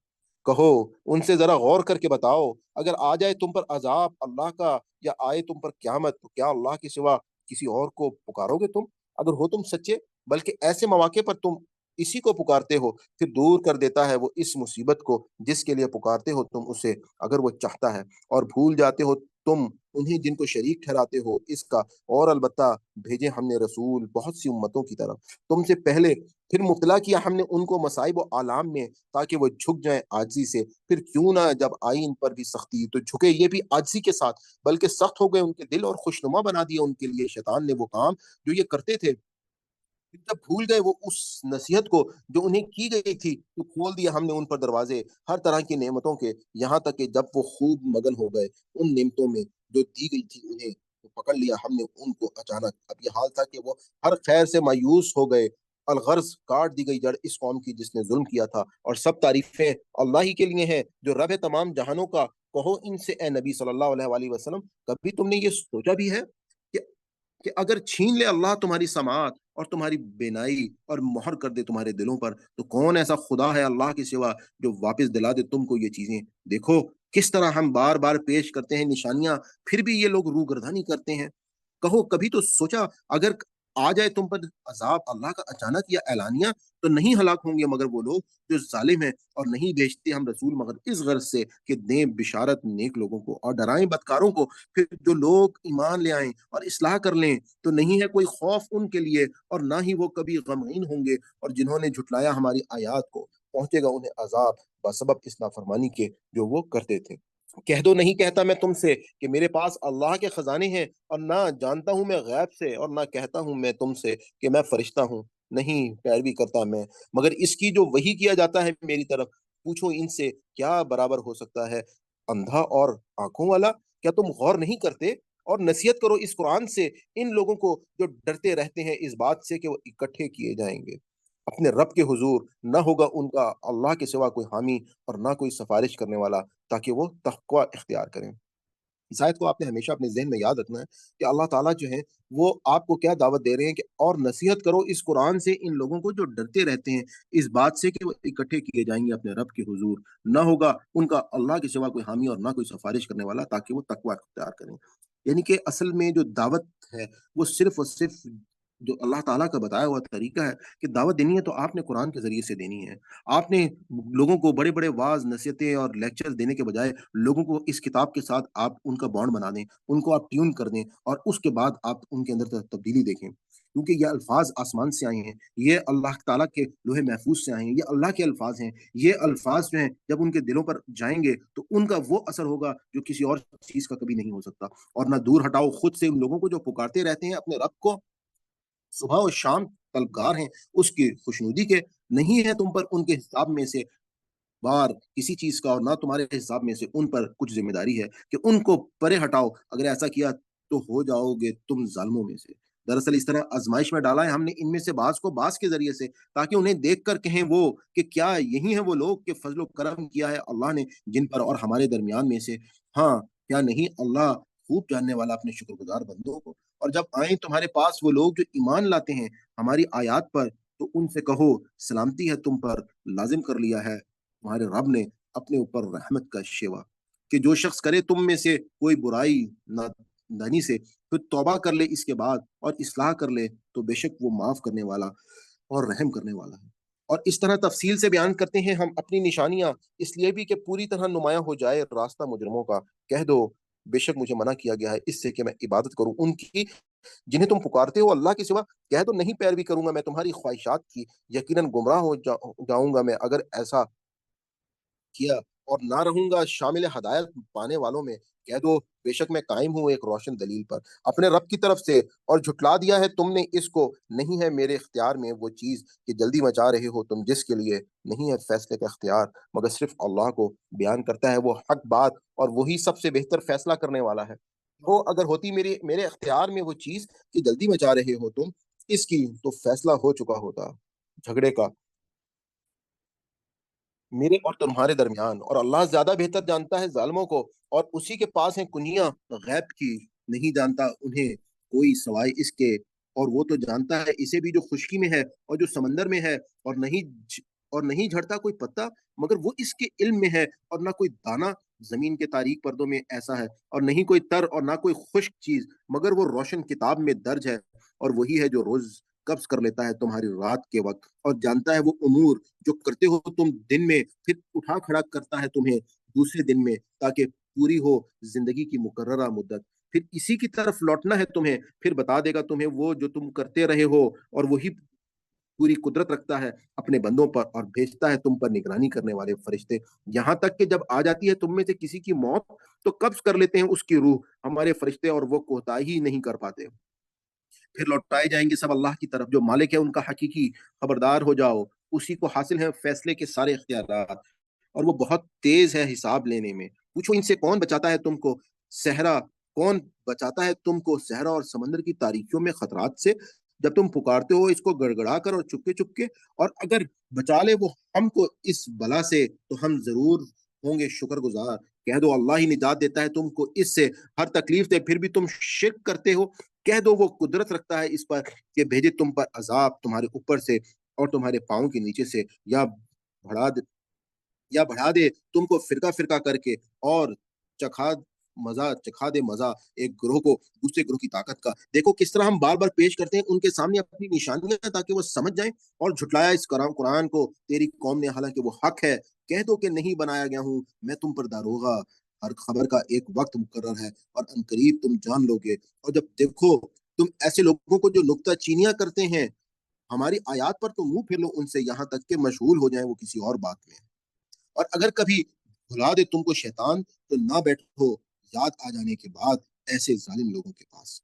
कहो उनसे जरा गौर करके बताओ, अगर आ जाए तुम पर अजाब अल्लाह का, या आए तुम पर क्यामत, तो क्या अल्लाह के सिवा किसी और को पुकारोगे तुम? अगर हो तुम सच्चे, बल्कि ऐसे मौके पर तुम इसी को पुकारते हो, फिर दूर कर देता है वो इस मुसीबत को जिसके लिए पुकारते हो तुम उसे, अगर वो चाहता है। और भूल जाते हो तुम उन्हें जिनको शरीक ठहराते हो इसका, और अलबत्ता भेजे हमने रसूल बहुत सी उम्मतों की तरफ तुमसे पहले, फिर मुब्तला किया हमने उनको मसाइब व आलाम में, ताकि वो झुक जाएं आजिज़ी से। फिर क्यों ना जब आई इन पर भी सख्ती, तो झुके ये भी आजिज़ी के साथ, बल्कि सख्त हो गए उनके दिल, और खुशनुमा बना दिया उनके लिए शैतान ने वो काम जो ये करते थे। जब भूल गए वो उस नसीहत को जो उन्हें की गई थी, तो खोल दिया हमने उन पर दरवाजे हर तरह की नेमतों के, यहाँ तक कि जब वो खूब मगन हो गए उन नेमतों में जो दी गई थी उन्हें, तो पकड़ लिया हमने उनको अचानक। अब ये हाल था कि वो हर खैर से मायूस हो गए। अलगर्ज काट दी गई जड़ इस कौम की जिसने जुल्म किया था, और सब तारीफें अल्लाह ही के लिए हैं जो रब है तमाम जहानों का। कहो इनसे ए नबी सल्लल्लाहु अलैहि वसल्लम, कभी तुमने ये सोचा भी है कि अगर छीन ले अल्लाह तुम्हारी समात और तुम्हारी बेनाई, और मोहर कर दे तुम्हारे दिलों पर, तो कौन ऐसा खुदा है अल्लाह के सिवा जो वापस दिला दे तुमको ये चीजें? देखो किस तरह हम बार बार पेश करते हैं निशानियां, फिर भी ये लोग रूगर्दानी करते हैं। कहो कभी तो सोचा, अगर आ जाए तुम पर अजाब अल्लाह का अचानक या ऐलानिया, तो नहीं हलाक होंगे मगर वो लोग जो जालिम हैं, और नहीं भेजते हम रसूल मगर इस गर्ज से कि दें बिशारत नेक लोगों को और डराएं बदकारों को। फिर जो लोग ईमान ले आएं और इसलाह कर लें, तो नहीं है कोई खौफ उनके लिए, और ना ही वो कभी गमगीन होंगे। और जिन्होंने झुटलाया हमारी आयात को, पहुंचेगा उन्हें अजाब बसबब इस नाफरमानी के जो वो करते थे। कह दो नहीं कहता मैं तुमसे कि मेरे पास अल्लाह के खजाने हैं, और ना जानता हूं मैं गैब से, और ना कहता हूं मैं तुमसे कि मैं फरिश्ता हूं। नहीं पैरवी करता मैं, मगर इसकी जो वही किया जाता है मेरी तरफ। पूछो इनसे क्या बराबर हो सकता है अंधा और आंखों वाला? क्या तुम गौर नहीं करते? और नसीहत करो इस कुरान से इन लोगों को जो डरते रहते हैं इस बात से कि वो इकट्ठे किए जाएंगे अपने रब के हुजूर, न होगा उनका अल्लाह के सिवा कोई हामी, और ना कोई सिफारिश करने वाला, ताकि वो तक़वा इख्तियार करें। इस आयत को आपने हमेशा अपने ज़हन में याद रखना है कि अल्लाह ताला जो है, वो आपको क्या दावत दे रहे हैं कि और नसीहत करो इस कुरान से इन लोगों को जो डरते रहते हैं, इस बात से कि वो इकट्ठे किए जाएँगे अपने रब के हुज़ूर। ना होगा उनका अल्लाह के सिवा कोई हामी, और ना कोई सिफ़ारिश करने वाला, ताकि वो तक़वा इख्तियार करें। यानी कि असल में जो दावत है, वो सिर्फ़ और सिर्फ़ जो अल्लाह ताला का बताया हुआ तरीका है कि दावत देनी है तो आपने कुरान के ज़रिए से देनी है। आपने लोगों को बड़े-बड़े वाज़, नसीहतें और लेक्चर्स देने के बजाय लोगों को इस किताब के साथ आप उनका बॉन्ड बना दें, उनको आप ट्यून कर दें, और उसके बाद आप उनके अंदर तब्दीली देखें। क्योंकि ये अल्फाज आसमान से आए हैं, ये अल्लाह ताला के लोहे महफूज से आए हैं, ये अल्लाह के अल्फाज हैं। ये अल्फाज जो हैं जब उनके दिलों पर जाएंगे तो उनका वो असर होगा जो किसी और चीज का कभी नहीं हो सकता। और ना दूर हटाओ खुद से उन लोगों को जो पुकारते रहते हैं अपने रब को सुबह और शाम, तलबगार हैं उसकी खुशनुदी के, नहीं है तुम पर उनके हिसाब में से बार किसी चीज का, और ना तुम्हारे हिसाब में से उन पर कुछ जिम्मेदारी है कि उनको परे हटाओ। अगर ऐसा किया तो हो जाओगे तुम जालिमों में से। दरअसल इस तरह आजमाइश में डाला है हमने इनमें से बाज को बाज के जरिए से, ताकि उन्हें देखकर कहें वो कि क्या यही है वो लोग कि फजलो करम किया है अल्लाह ने जिन पर और हमारे दरमियान में से। हाँ, क्या नहीं अल्लाह खूब जानने वाला अपने शुक्रगुजार बंदों को। और जब आए तुम्हारे पास वो लोग जो ईमान लाते हैं हमारी आयात पर, तो उनसे कहो सलामती है तुम पर, लाजिम कर लिया है तुम्हारे रब ने अपने ऊपर रहमत का शेवा, कि जो शख्स करे तुम में से कोई बुराई नादानी से, फिर तौबा कर ले इसके बाद और इस्लाह कर ले, तो बेशक वो माफ करने वाला और रहम करने वाला है। और इस तरह तफसील से बयान करते हैं हम अपनी निशानियां, इसलिए भी कि पूरी तरह नुमाया हो जाए रास्ता मुजरमों का। कह दो बेशक मुझे मना किया गया है इससे कि मैं इबादत करूं उनकी जिन्हें तुम पुकारते हो अल्लाह के सिवा। कह दो नहीं पैरवी करूंगा मैं तुम्हारी ख्वाहिशात की, यकीनन गुमराह जाऊंगा मैं अगर ऐसा किया, और ना रहूंगा शामिल हदायत पाने वालों में। कह दो बेशक मैं कायम हूँ एक रोशन दलील पर अपने रब की तरफ से, और झुटला दिया है तुमने इसको, नहीं है मेरे इख्तियार में वो चीज कि जल्दी मचा रहे हो तुम जिसके लिए नहीं है फैसले का इख्तियार मगर सिर्फ अल्लाह को। बयान करता है वो हक बात और वही सबसे बेहतर फैसला करने वाला है। वो अगर होती मेरे मेरे इख्तियार में वो चीज कि जल्दी मचा रहे हो तुम इसकी, तो फैसला हो चुका होता झगड़े का मेरे और तुम्हारे दरमियान। और अल्लाह ज्यादा बेहतर जानता है जालिमों को, और उसी के पास है कुनिया गैब की, नहीं जानता उन्हें कोई सवाए इसके। और वो तो जानता है इसे भी जो खुशकी में है और जो समंदर में है, और नहीं झड़ता कोई पत्ता मगर वो इसके इल्म में है, और ना कोई दाना जमीन के तारीक पर्दों में ऐसा है, और नहीं कोई तर और ना कोई खुश्क चीज मगर वो रोशन किताब में दर्ज है। और वही है जो रोज कब्ज कर लेता है तुम्हारी रात के वक्त, और जानता है वो उमूर जो करते हो तुम दिन में, फिर उठा खड़ा करता है तुम्हें दूसरे दिन में, ताकि पूरी हो जिंदगी की मुकर्ररा मुद्दत। फिर इसी की तरफ लौटना है तुम्हें, फिर बता देगा तुम्हें वो जो तुम करते रहे हो। और वही पूरी कुदरत रखता है अपने बंदों पर, और भेजता है तुम पर निगरानी करने वाले फरिश्ते। यहाँ तक कि जब आ जाती है तुम में से किसी की मौत, तो कब्ज कर लेते हैं उसकी रूह हमारे फरिश्ते, और वो कोताही नहीं कर पाते। फिर लौटाए जाएंगे सब अल्लाह की तरफ जो मालिक है उनका हकीकी। खबरदार हो जाओ, उसी को हासिल है फैसले के सारे इख्तियारात, और वो बहुत तेज है हिसाब लेने में। पूछो इनसे कौन बचाता है तुमको सहरा, कौन बचाता है तुमको सहरा और समंदर की तारीकियों में खतरात से, जब तुम पुकारते हो इसको गड़गड़ा कर और चुपके चुपके। और अगर बचा ले वो हमको इस बला से, तो हम जरूर होंगे शुक्रगुजार। कह दो अल्लाह ही निजात देता है तुमको इससे हर तकलीफ से, फिर भी तुम शिरक करते हो। कह दो वो कुदरत रखता है इस पर कि भेजे तुम पर अजाब तुम्हारे ऊपर से और तुम्हारे पाँव के नीचे से, बढ़ा दे या बढ़ा दे तुमको फिरका फिरका करके, और चखा चखा दे मजा एक ग्रोह को दूसरे ग्रोह की ताकत का। देखो किस तरह हम बार बार पेश करते हैं उनके सामने अपनी निशानियां, ताकि वो समझ जाएं। और झुटलाया इस कुरान को तेरी कौम ने, हालांकि वो हक है। कह दो कि नहीं बनाया गया हूं मैं तुम पर दारोगा, हर खबर का एक वक्त मुकर्रर है और अनकरीब तुम जान लोगे। और जब देखो तुम ऐसे लोगों को जो नुक्ता चीनियां करते हैं हमारी आयात पर, तो मुंह फेर लो उनसे यहाँ तक कि मशगूल हो जाए वो किसी और बात में। और अगर कभी भुला दे तुमको शैतान, तो ना बैठो याद आ जाने के बाद ऐसे जालिम लोगों के पास।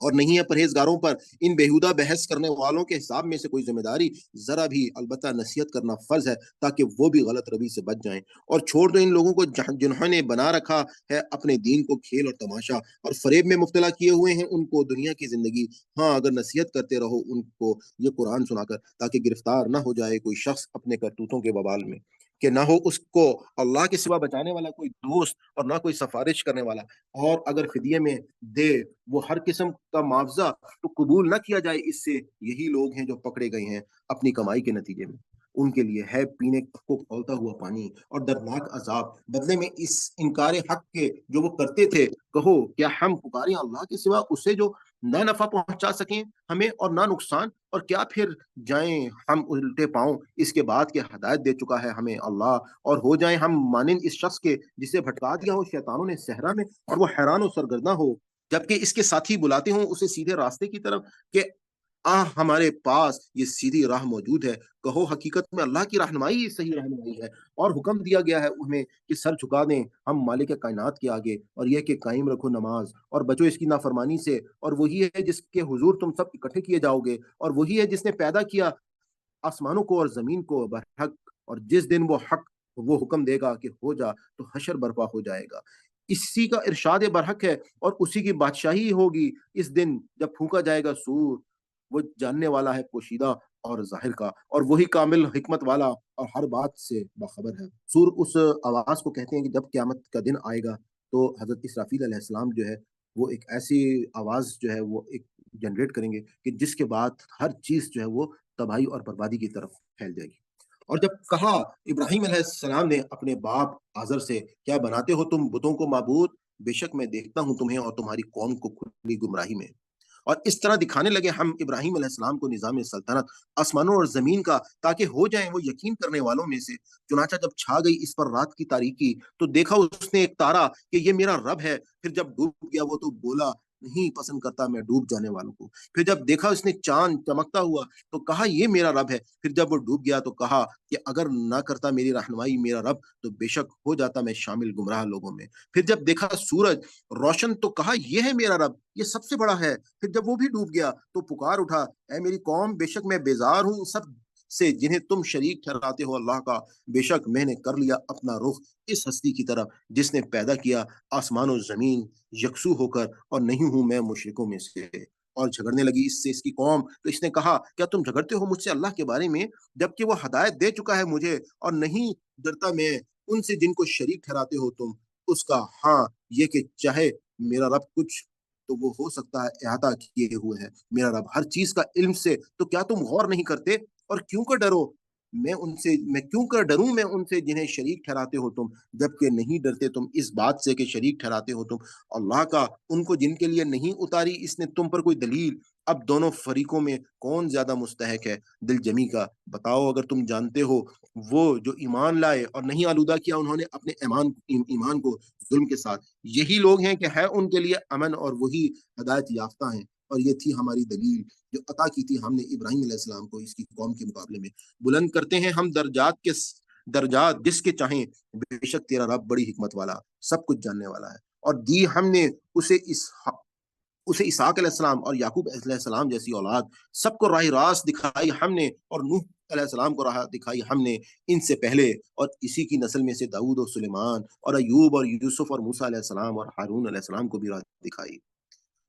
और नहीं है परहेजगारों पर इन बेहुदा बहस करने वालों के हिसाब में से कोई जिम्मेदारी जरा भी, अलबत्ता नसीहत करना फर्ज है ताकि वो भी गलत रवि से बच जाएं। और छोड़ दो इन लोगों को जिन्होंने बना रखा है अपने दीन को खेल और तमाशा, और फरेब में मुब्तला किए हुए हैं उनको दुनिया की जिंदगी। हाँ, अगर नसीहत करते रहो उनको ये कुरान सुनाकर, ताकि गिरफ्तार ना हो जाए कोई शख्स अपने करतूतों के बवाल में, कि ना हो उसको अल्लाह के सिवा बचाने वाला कोई दोस्त और ना कोई सिफारिश करने वाला। और अगर फिदिये में दे वो हर किस्म का मुआवजा, तो कबूल ना किया जाए इससे। यही लोग हैं जो पकड़े गए हैं अपनी कमाई के नतीजे में। उनके लिए है पीने को खौलता हुआ पानी और दर्दनाक अजाब, बदले में इस इनकार हक के जो वो करते थे। कहो क्या हम पुकारें अल्लाह के सिवा उसे जो ना नफा पहुंचा सकें हमें और ना नुकसान, और क्या फिर जाएं हम उल्टे पांव इसके बाद के हदायत दे चुका है हमें अल्लाह, और हो जाएं हम मानिंद इस शख्स के जिसे भटका दिया हो शैतानों ने सहरा में, और वो हैरान और सरगर्दा हो, जबकि इसके साथी बुलाते हों उसे सीधे रास्ते की तरफ, कि हमारे पास ये सीधी राह मौजूद है। कहो हकीकत में अल्लाह की रहनुमाई ही सही रहनुमाई है, और हुक्म दिया गया है उन्हें कि सर झुका दें हम मालिक कायनात के आगे, और ये कि कायम रखो नमाज और बचो इसकी नाफरमानी से, और वही है जिसके हुजूर तुम सब इकट्ठे किए जाओगे, और वही है जिसने पैदा किया आसमानों को और ज़मीन को बरहक, और जिस दिन वो हुक्म देगा कि हो जा, तो हशर बर्पा हो जाएगा। इसी का इरशाद बरहक है, और उसी की बादशाही होगी इस दिन जब फूँका जाएगा सूर। वो जानने वाला है पोशीदा और ज़ाहिर का, और वही कामिल हिकमत वाला और हर बात से बाखबर है। सूर उस आवाज़ को कहते हैं कि जब क़यामत का दिन आएगा, तो हज़रत इसराफ़ील अलैहिस्सलाम जो है, वो एक ऐसी आवाज़ जो है वो एक जनरेट करेंगे कि जिसके बाद हर चीज़ जो है वो तबाही और बर्बादी की तरफ फैल जाएगी। और जब कहा इब्राहीम अलैहिस्सलाम ने अपने बाप आज़र से, क्या बनाते हो तुम बुतों को माबूद? बेशक मैं देखता हूँ तुम्हें और तुम्हारी कौम को खुली गुमराही में। और इस तरह दिखाने लगे हम इब्राहीम अलैहिस्सलाम को निज़ाम सल्तनत आसमानों और ज़मीन का, ताकि हो जाएँ वो यकीन करने वालों में से। चुनांचे जब छा गई इस पर रात की तारीकी, तो देखा उसने एक तारा कि ये मेरा रब है। फिर जब डूब गया वो, तो बोला, नहीं पसंद करता मैं डूब जाने वालों को। फिर जब देखा उसने चाँद चमकता हुआ, तो कहा ये मेरा रब है। फिर जब वो डूब गया, तो कहा कि अगर ना करता मेरी रहनुमाई मेरा रब, तो बेशक हो जाता मैं शामिल गुमराह लोगों में। फिर जब देखा सूरज रोशन, तो कहा ये है मेरा रब, ये सबसे बड़ा है। फिर जब वो भी डूब गया, तो पुकार उठा, ऐ मेरी कौम, बेशक मैं बेजार हूँ उन सब से जिन्हें तुम शरीक ठहराते हो अल्लाह का। बेशक मैंने कर लिया अपना रुख इस हस्ती की तरफ जिसने पैदा किया आसमान और जमीन यकसू होकर, और नहीं हूं मैं मुशरिकों में से। और झगड़ने लगी इससे इसकी कौम, तो इसने कहा, क्या तुम झगड़ते हो मुझसे अल्लाह के बारे में, जबकि वो हदायत दे चुका है मुझे, और नहीं डरता मैं उनसे जिनको शरीक ठहराते हो तुम उसका। हाँ, ये कि चाहे मेरा रब कुछ, तो वो हो सकता है अहाता किए हुए है। मेरा रब हर चीज़ का इल्म से, तो क्या तुम गौर नहीं करते? और क्यों कर डरो? मैं क्यों कर डरूँ मैं उनसे जिन्हें शरीक ठहराते हो तुम, जबकि नहीं डरते तुम इस बात से कि शरीक ठहराते हो तुम अल्लाह का, उनको जिनके लिए नहीं उतारी इसने तुम पर कोई दलील। अब दोनों फरीकों में कौन ज़्यादा मुस्तहक है दिल जमी का? बताओ अगर तुम जानते हो। वो जो ईमान लाए और नहीं आलूदा किया उन्होंने अपने ईमान को ज़ुल्म के साथ, यही लोग हैं कि है उनके लिए अमन, और वही हिदायत याफ़्ता हैं। और ये थी हमारी दलील जो अता की थी हमने इब्राहीम अलैहिस्सलाम को इसकी कौम के मुकाबले में। बुलंद करते हैं हम दर्जात जिसके चाहें, बेशक तेरा रब बड़ी हिकमत वाला, सब कुछ जानने वाला है। और दी हमने उसे उसे इसहाक अलैहिस्सलाम और याकूब अलैहिस्सलाम जैसी औलाद, सबको राह रास्त दिखाई हमने, और नूह अलैहिस्सलाम को राह दिखाई हमने इनसे पहले, और इसी की नस्ल में से दाऊद और सुलेमान और अय्यूब और यूसुफ और मूसा अलैहिस्सलाम और हारून अलैहिस्सलाम को भी राह दिखाई।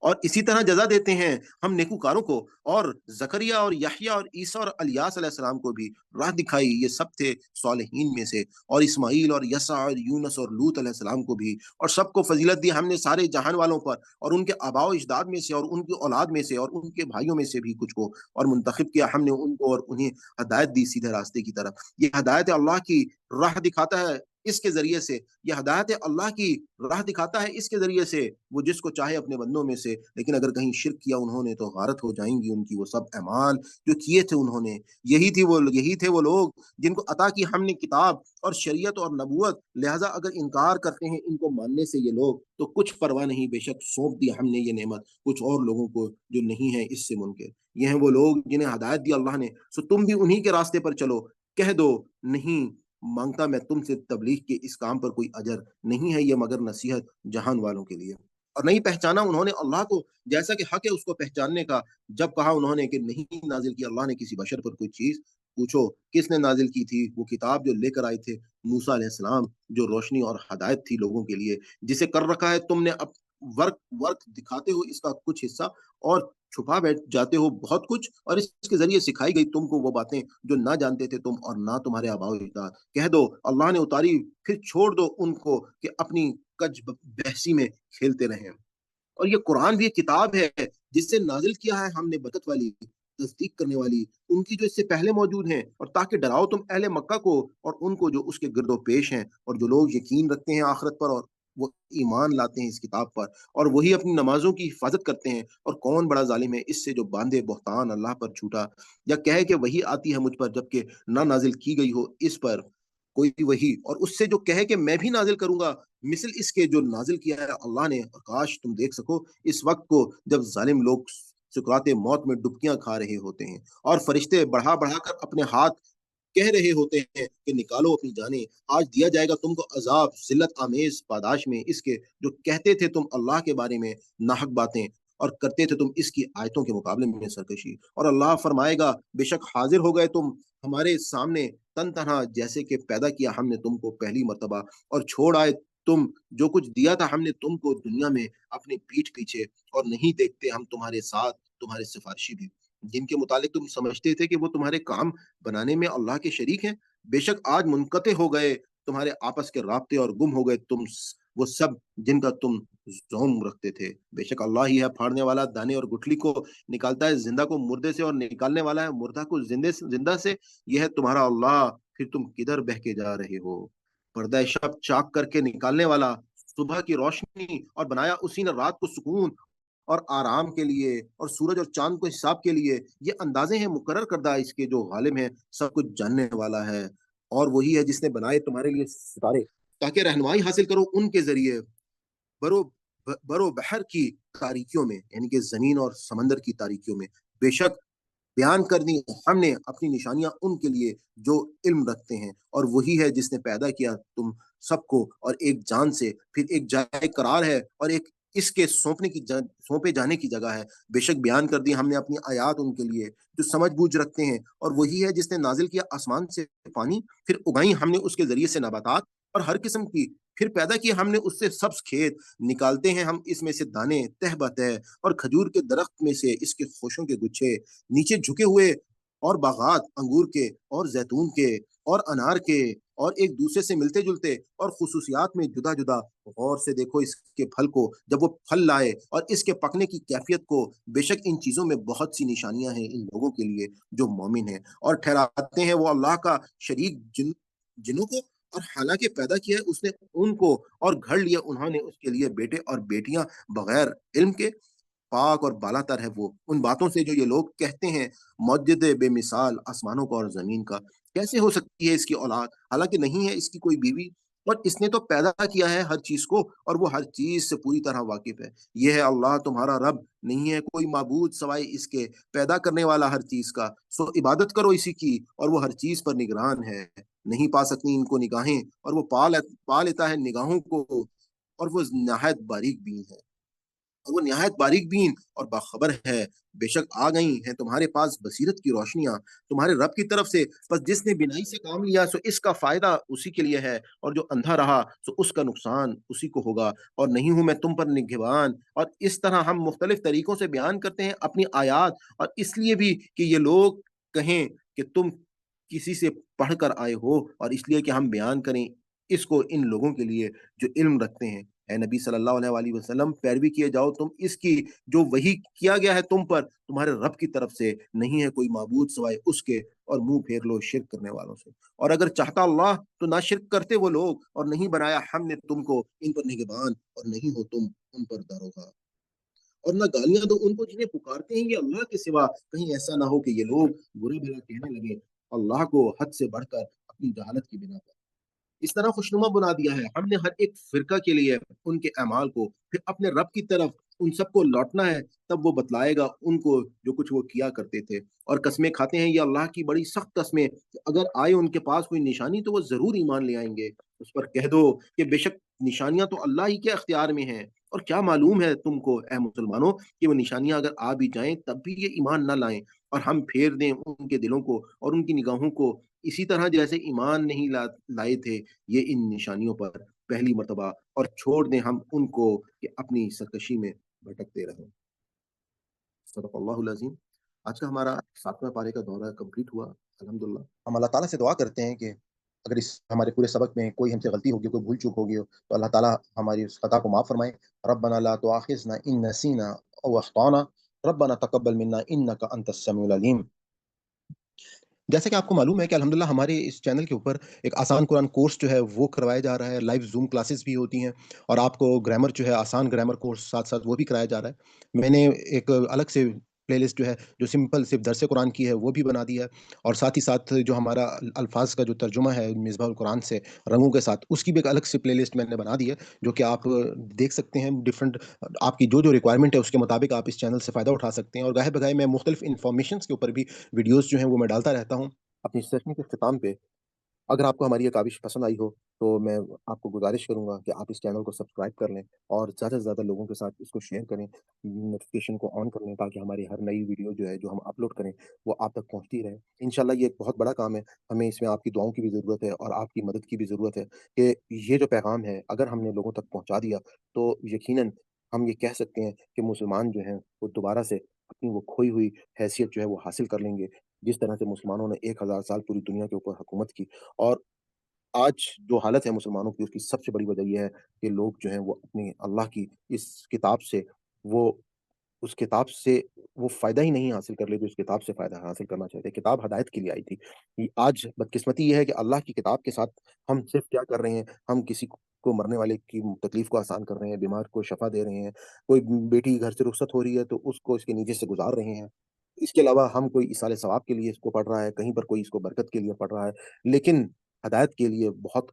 और इसी तरह जज़ा देते हैं हम नेकूकारों को, और ज़करिया और यहया और ईसा और इल्यास अलैहिस्सलाम को भी राह दिखाई, ये सब थे सालिहीन में से। और इस्माईल और यसा और यूनुस और लूत अलैहिस्सलाम को भी, और सबको फ़ज़ीलत दी हमने सारे जहान वालों पर, और उनके आबा-ओ-अजदाद में से और उनकी औलाद में से और उनके भाइयों में से भी कुछ को, और मुंतखब किया हमने उनको और उन्हें हिदायत दी सीधे रास्ते की तरफ। ये हिदायत अल्लाह की राह दिखाता है इसके ज़रिए से, ये हिदायत अल्लाह की राह दिखाता है इसके ज़रिए से, वो जिसको चाहे अपने बंदों में से। लेकिन अगर कहीं शिर्क किया उन्होंने, तो गारत हो जाएँगी उनकी वो सब अमाल जो किए थे उन्होंने। यही थे वो लोग जिनको अता की हमने किताब और शरीयत और नबूवत, लिहाज़ा अगर इनकार करते हैं इनको मानने से ये लोग, तो कुछ परवाह नहीं, बेशक सौंप दी हमने ये नेमत कुछ और लोगों को जो नहीं है इससे मुनकिर। ये हैं वो लोग जिन्हें हिदायत दी अल्लाह ने, सो तुम भी उन्हीं के रास्ते पर चलो। कह दो, नहीं माँगता मैं तुमसे तबलीग के इस काम पर कोई अजर, नहीं है ये मगर नसीहत जहान वालों के लिए। और नहीं पहचाना उन्होंने अल्लाह को जैसा कि हक है उसको पहचानने का, जब कहा उन्होंने कि नहीं नाज़िल किया अल्लाह ने किसी बशर पर कोई चीज़, पूछो किसने नाज़िल की थी? वो किताब जो लेकर आए थे मूसा अलैहिस्सलाम, जो रोशनी और हिदायत थी लोगों के लिए, जिसे कर रखा है तुमने अब वर्क वर्क दिखाते हो इसका कुछ हिस्सा, और छुपा बैठ जाते हो बहुत कुछ, और इसके ज़रिए सिखाई गई तुमको वो बातें जो ना जानते थे तुम और ना तुम्हारे आबा-ओ-अजदाद। कह दो अल्लाह ने उतारी, फिर छोड़ दो उनको कि अपनी कज ब बहसी में खेलते रहें। और ये कुरान भी एक किताब है जिसे नाज़िल किया है हमने बरकत वाली, तस्दीक करने वाली, उनकी जो इससे पहले मौजूद हैं, और ताकि डराओ तुम अहले मक्का को और उनको जो उसके गिरदो-पेश हैं, और जो लोग यकीन रखते हैं आखिरत पर, और वो ईमान लाते हैं इस किताब पर, और वही अपनी नमाज़ों की हिफाज़त करते हैं। और कौन बड़ा ज़ालिम है इससे जो बाँधे बहतान अल्लाह पर झूठा, या कहे कि वही आती है मुझ पर जबकि ना नाज़िल की गई हो इस पर कोई वही, और उससे जो कहे कि मैं भी नाज़िल करूँगा मिसल इसके जो नाज़िल किया है अल्लाह ने। और काश तुम देख सको इस वक़्त को जब ज़ालिम लोग सुकराते मौत में डुबकियाँ खा रहे होते हैं और फरिश्ते बढ़ा-बढ़ा कर अपने हाथ कह रहे होते हैं कि निकालो अपनी जानें, आज दिया जाएगा तुमको अज़ाब ज़िल्लत आमेज़ पादाश में इसके जो कहते थे तुम अल्लाह के बारे में नाहक बातें और करते थे तुम इसकी आयतों के मुकाबले में सरकशी। और अल्लाह फरमाएगा बेशक हाज़िर हो गए तुम हमारे सामने तन-तनहा जैसे कि पैदा किया हमने तुमको पहली मर्तबा और छोड़ आए तुम जो कुछ दिया था हमने तुमको दुनिया में अपनी पीठ पीछे और नहीं देखते हम तुम्हारे साथ तुम्हारे सिफारिशी भी। जिनके मुतालिक तुम समझते थे कि वो तुम्हारे काम बनाने में अल्लाह के शरीक हैं, बेशक आज मुनक़ते हो गए तुम्हारे आपस के राब्ते और गुम हो गए तुम स वो सब जिनका तुम ज़ौम रखते थे। बेशक अल्लाह ही है फाड़ने वाला, दाने और गुठली को निकालता है ज़िंदा को मुर्दे से और निकालने वाला है मुर्दा को ज़िंदा से। ये है तुम्हारा अल्लाह, फिर तुम किधर बह के जा रहे हो? पर्दा शब चाक करके निकालने वाला, सुबह की रोशनी और बनाया उसी ने रात को सुकून और आराम के लिए और सूरज और चाँद को हिसाब के लिए, ये अंदाज़े हैं मुकर्रर करदा इसके जो ग़ालिब है, सब कुछ जानने वाला है। और वही है जिसने बनाए तुम्हारे लिए सितारे, ताकि रहनुमाई हासिल करो उनके ज़रिए बरो बरो बहर की तारीकियों में, यानी कि ज़मीन और समंदर की तारीकियों में। बेशक बयान कर दी हमने अपनी निशानियाँ उनके लिए जो इल्म रखते हैं और वही है जिसने पैदा किया तुम सबको और एक जान से, फिर एक जाए करार है और एक इसके सौंपे जाने की जगह है। बेशक बयान कर दी हमने अपनी आयात उनके लिए जो समझ-बूझ रखते हैं और वही है जिसने नाज़िल किया आसमान से पानी, फिर उगाई हमने उसके ज़रिए से नबातात और हर किस्म की, फिर पैदा किए हमने उससे सब्ज़ खेत, निकालते हैं हम इसमें से दाने तह-ब-तह और खजूर के दरख्त में से इसके खोशों के गुच्छे, नीचे झुके हुए और बागात अंगूर के और ज़ैतून के और अनार के और एक दूसरे से मिलते-जुलते और खुसूसियात में जुदा-जुदा। गौर से देखो इसके फल को, जब वो फल लाए और इसके पकने की कैफ़ियत को, बेशक इन चीज़ों में बहुत सी निशानियाँ हैं इन लोगों के लिए जो मोमिन हैं और ठहराते हैं वो अल्लाह का शरीक जिन्हों को और हालाँकि पैदा किया है उसने उनको और घड़ लिया उन्होंने उसके लिए बेटे और बेटियाँ बगैर इल्म के। पाक और बालातर है वो, उन बातों से जो ये लोग कहते हैं, मौजूद बेमिसाल आसमानों का और ज़मीन का। कैसे हो सकती है इसकी औलाद? हालाँकि नहीं है इसकी कोई बीवी और इसने तो पैदा किया है हर चीज़ को और वो हर चीज़ से पूरी तरह वाकिफ़ है। ये है अल्लाह तुम्हारा रब, नहीं है कोई माबूद सिवाय इसके, पैदा करने वाला हर चीज़ का। सो इबादत करो इसी की और वो हर चीज़ पर निगरान है। नहीं पा सकती इनको निगाहें और वो पा लेता है निगाहों को और वो नहायत बारीक बीन है। और वो निहायत बारीक-बीन और बाख़बर है। बेशक आ गई हैं तुम्हारे पास बसीरत की रोशनियाँ, तुम्हारे रब की तरफ से, बस जिसने बिनाई से काम लिया सो इसका फ़ायदा उसी के लिए है और जो अंधा रहा सो उसका नुकसान उसी को होगा और नहीं हूँ मैं तुम पर निगहबान। और इस तरह हम मुख्तलिफ तरीकों से बयान करते हैं अपनी आयात और इसलिए भी कि ये लोग कहें कि तुम किसी से पढ़ कर आए हो और इसलिए कि हम बयान करें इसको इन लोगों के लिए जो इल्म रखते हैं। ए नबी सल्लल्लाहु अलैहि वसल्लम पैरवी किए जाओ तुम इसकी जो वही किया गया है तुम पर तुम्हारे रब की तरफ से, नहीं है कोई माबूद सिवाय उसके और मुँह फेर लो शिर्क करने वालों से। और अगर चाहता अल्लाह तो ना शिर्क करते वो लोग और नहीं बनाया हमने तुमको इन पर निगहबान और नहीं हो तुम उन पर दारोगा। और ना गालियाँ दो उनको जिन्हें पुकारते हैं ये अल्लाह के सिवा, कहीं ऐसा ना हो कि ये लोग बुरा-भला कहने लगे अल्लाह को हद से बढ़कर अपनी जहालत की बिना पर। इस तरह खुशनुमा बना दिया है हमने हर एक फ़िरका के लिए उनके अमाल को, फिर अपने रब की तरफ उन सबको लौटना है, तब वो बतलाएगा उनको जो कुछ वो किया करते थे। और कस्में खाते हैं ये अल्लाह की बड़ी सख्त कस्में कि अगर आए उनके पास कोई निशानी तो वो ज़रूर ईमान ले आएँगे। उस पर कह दो कि बेशक निशानियाँ तो अल्लाह ही के अख्तियार में हैं और क्या मालूम है तुमको ऐ मुसलमानों कि वो निशानियाँ अगर आ भी जाएँ तब भी ये ईमान ना लाएँ और हम फेर दें उनके दिलों को और उनकी निगाहों को इसी तरह जैसे ईमान नहीं लाए थे ये इन निशानियों पर पहली मर्तबा और छोड़ दें हम उनको कि अपनी सरकशी में भटकते रहें। सदक़ल्लाहुल अज़ीम। आज का हमारा 7वाँ पारे का दौरा कंप्लीट हुआ अल्हम्दुलिल्लाह। हम अल्लाह ताला से दुआ करते हैं कि अगर इस हमारे पूरे सबक में कोई हमसे गलती होगी, कोई भूल-चूक होगी हो, तो अल्लाह ताला हमारी उस खता को माफ़ फ़रमाए। रब्बना ला तुआखिज़ना इन नसीना औ अख़्ताना, रब्बना तक़ब्बल मिन्ना इन्नका अंतस समीउल अलीम। जैसा कि आपको मालूम है कि अल्हम्दुलिल्लाह हमारे इस चैनल के ऊपर एक आसान कुरान कोर्स जो है वो करवाया जा रहा है, लाइव ज़ूम क्लासेस भी होती हैं और आपको ग्रामर जो है आसान ग्रामर कोर्स साथ-साथ वो भी कराया जा रहा है। मैंने एक अलग से प्लेलिस्ट जो है, जो सिंपल सिर्फ़ दर्स कुरान की है, वो भी बना दी है और साथ ही साथ जो हमारा अल्फ़ाज़ का जो तर्जुमा है मिसबाहुल कुरान से रंगों के साथ, उसकी भी एक अलग से प्लेलिस्ट मैंने बना दी है, जो कि आप देख सकते हैं डिफरेंट आपकी जो-जो रिक्वायरमेंट है, उसके मुताबिक आप इस चैनल से फ़ायदा उठा सकते हैं और गाहे-बगाहे मैं मुख्तलिफ़ इन्फॉर्मेशंस के ऊपर भी वीडियोज़ जो हैं, वो मैं डालता रहता हूँ। अपनी सेशन के इख्तिताम पे अगर आपको हमारी ये काविश पसंद आई हो, तो मैं आपको गुज़ारिश करूँगा कि आप इस चैनल को सब्सक्राइब कर लें और ज़्यादा से ज़्यादा लोगों के साथ इसको शेयर करें, नोटिफ़िकेशन को ऑन कर लें ताकि हमारी हर नई वीडियो जो है, जो हम अपलोड करें, वो आप तक पहुँचती रहे। इंशाअल्लाह ये एक बहुत बड़ा काम है, हमें इसमें आपकी दुआओं की भी ज़रूरत है और आपकी मदद की भी ज़रूरत है कि ये जो पैगाम है, अगर हमने लोगों तक पहुँचा दिया, तो यकीनन हम ये कह सकते हैं कि मुसलमान जो हैं, वो दोबारा से अपनी वो खोई हुई हैसियत जो है, वो हासिल कर लेंगे। जिस तरह से मुसलमानों ने 1000 साल पूरी दुनिया के ऊपर हुकूमत की और आज जो हालत है मुसलमानों की उसकी सबसे बड़ी वजह ये है कि लोग जो हैं वो अपनी अल्लाह की इस किताब से वो उस किताब से वो फ़ायदा ही नहीं हासिल कर लेते, उस किताब से फ़ायदा हासिल करना चाहते हैं। किताब हिदायत के लिए आई थी। ये आज बदकिस्मती ये है कि अल्लाह की किताब के साथ हम सिर्फ़ क्या कर रहे हैं, हम किसी को मरने वाले की तकलीफ़ को आसान कर रहे हैं, बीमार को शफ़ा दे रहे हैं, कोई बेटी घर से रुखसत हो रही है तो उसको इसके नीचे से गुज़ार रहे हैं। इसके अलावा हम कोई इसाले सवाब के लिए इसको पढ़ रहा है, कहीं पर कोई इसको बरकत के लिए पढ़ रहा है। लेकिन हिदायत के लिए बहुत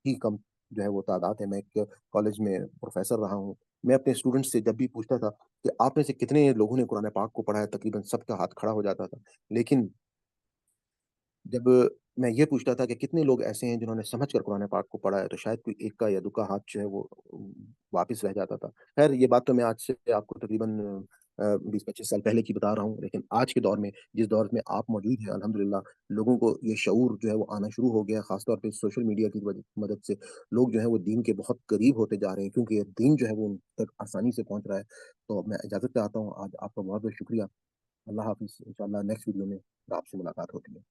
ही कम जो है वो तादाद है। मैं एक कॉलेज में प्रोफ़ेसर रहा हूँ। मैं अपने स्टूडेंट्स से जब भी पूछता था कि आप में से कितने लोगों ने कुरान पाक को पढ़ा है, तकरीबन सबका हाथ खड़ा हो जाता था। लेकिन जब मैं ये पूछता था कि कितने लोग ऐसे हैं जिन्होंने समझ कर कुरान पाक को पढ़ा है, तो शायद कोई एक या दुक्का हाथ जो है वो वापिस रह जाता था। ख़ैर ये बात तो मैं आज से आपको तकरीबन 20-25 साल पहले की बता रहा हूँ, लेकिन आज के दौर में, जिस दौर में आप मौजूद हैं अल्हम्दुलिल्लाह, लोगों को ये शऊर जो है वो आना शुरू हो गया है, ख़ास तौर पे सोशल मीडिया की मदद से। लोग जो हैं वो दीन के बहुत करीब होते जा रहे हैं क्योंकि ये दीन जो है वो उन तक आसानी से पहुँच रहा है। तो मैं इजाज़त चाहता हूँ, आज आपका बहुत-बहुत शुक्रिया। अल्लाह हाफ़िज़। इंशाअल्लाह नेक्स्ट वीडियो में आपसे मुलाकात होती है।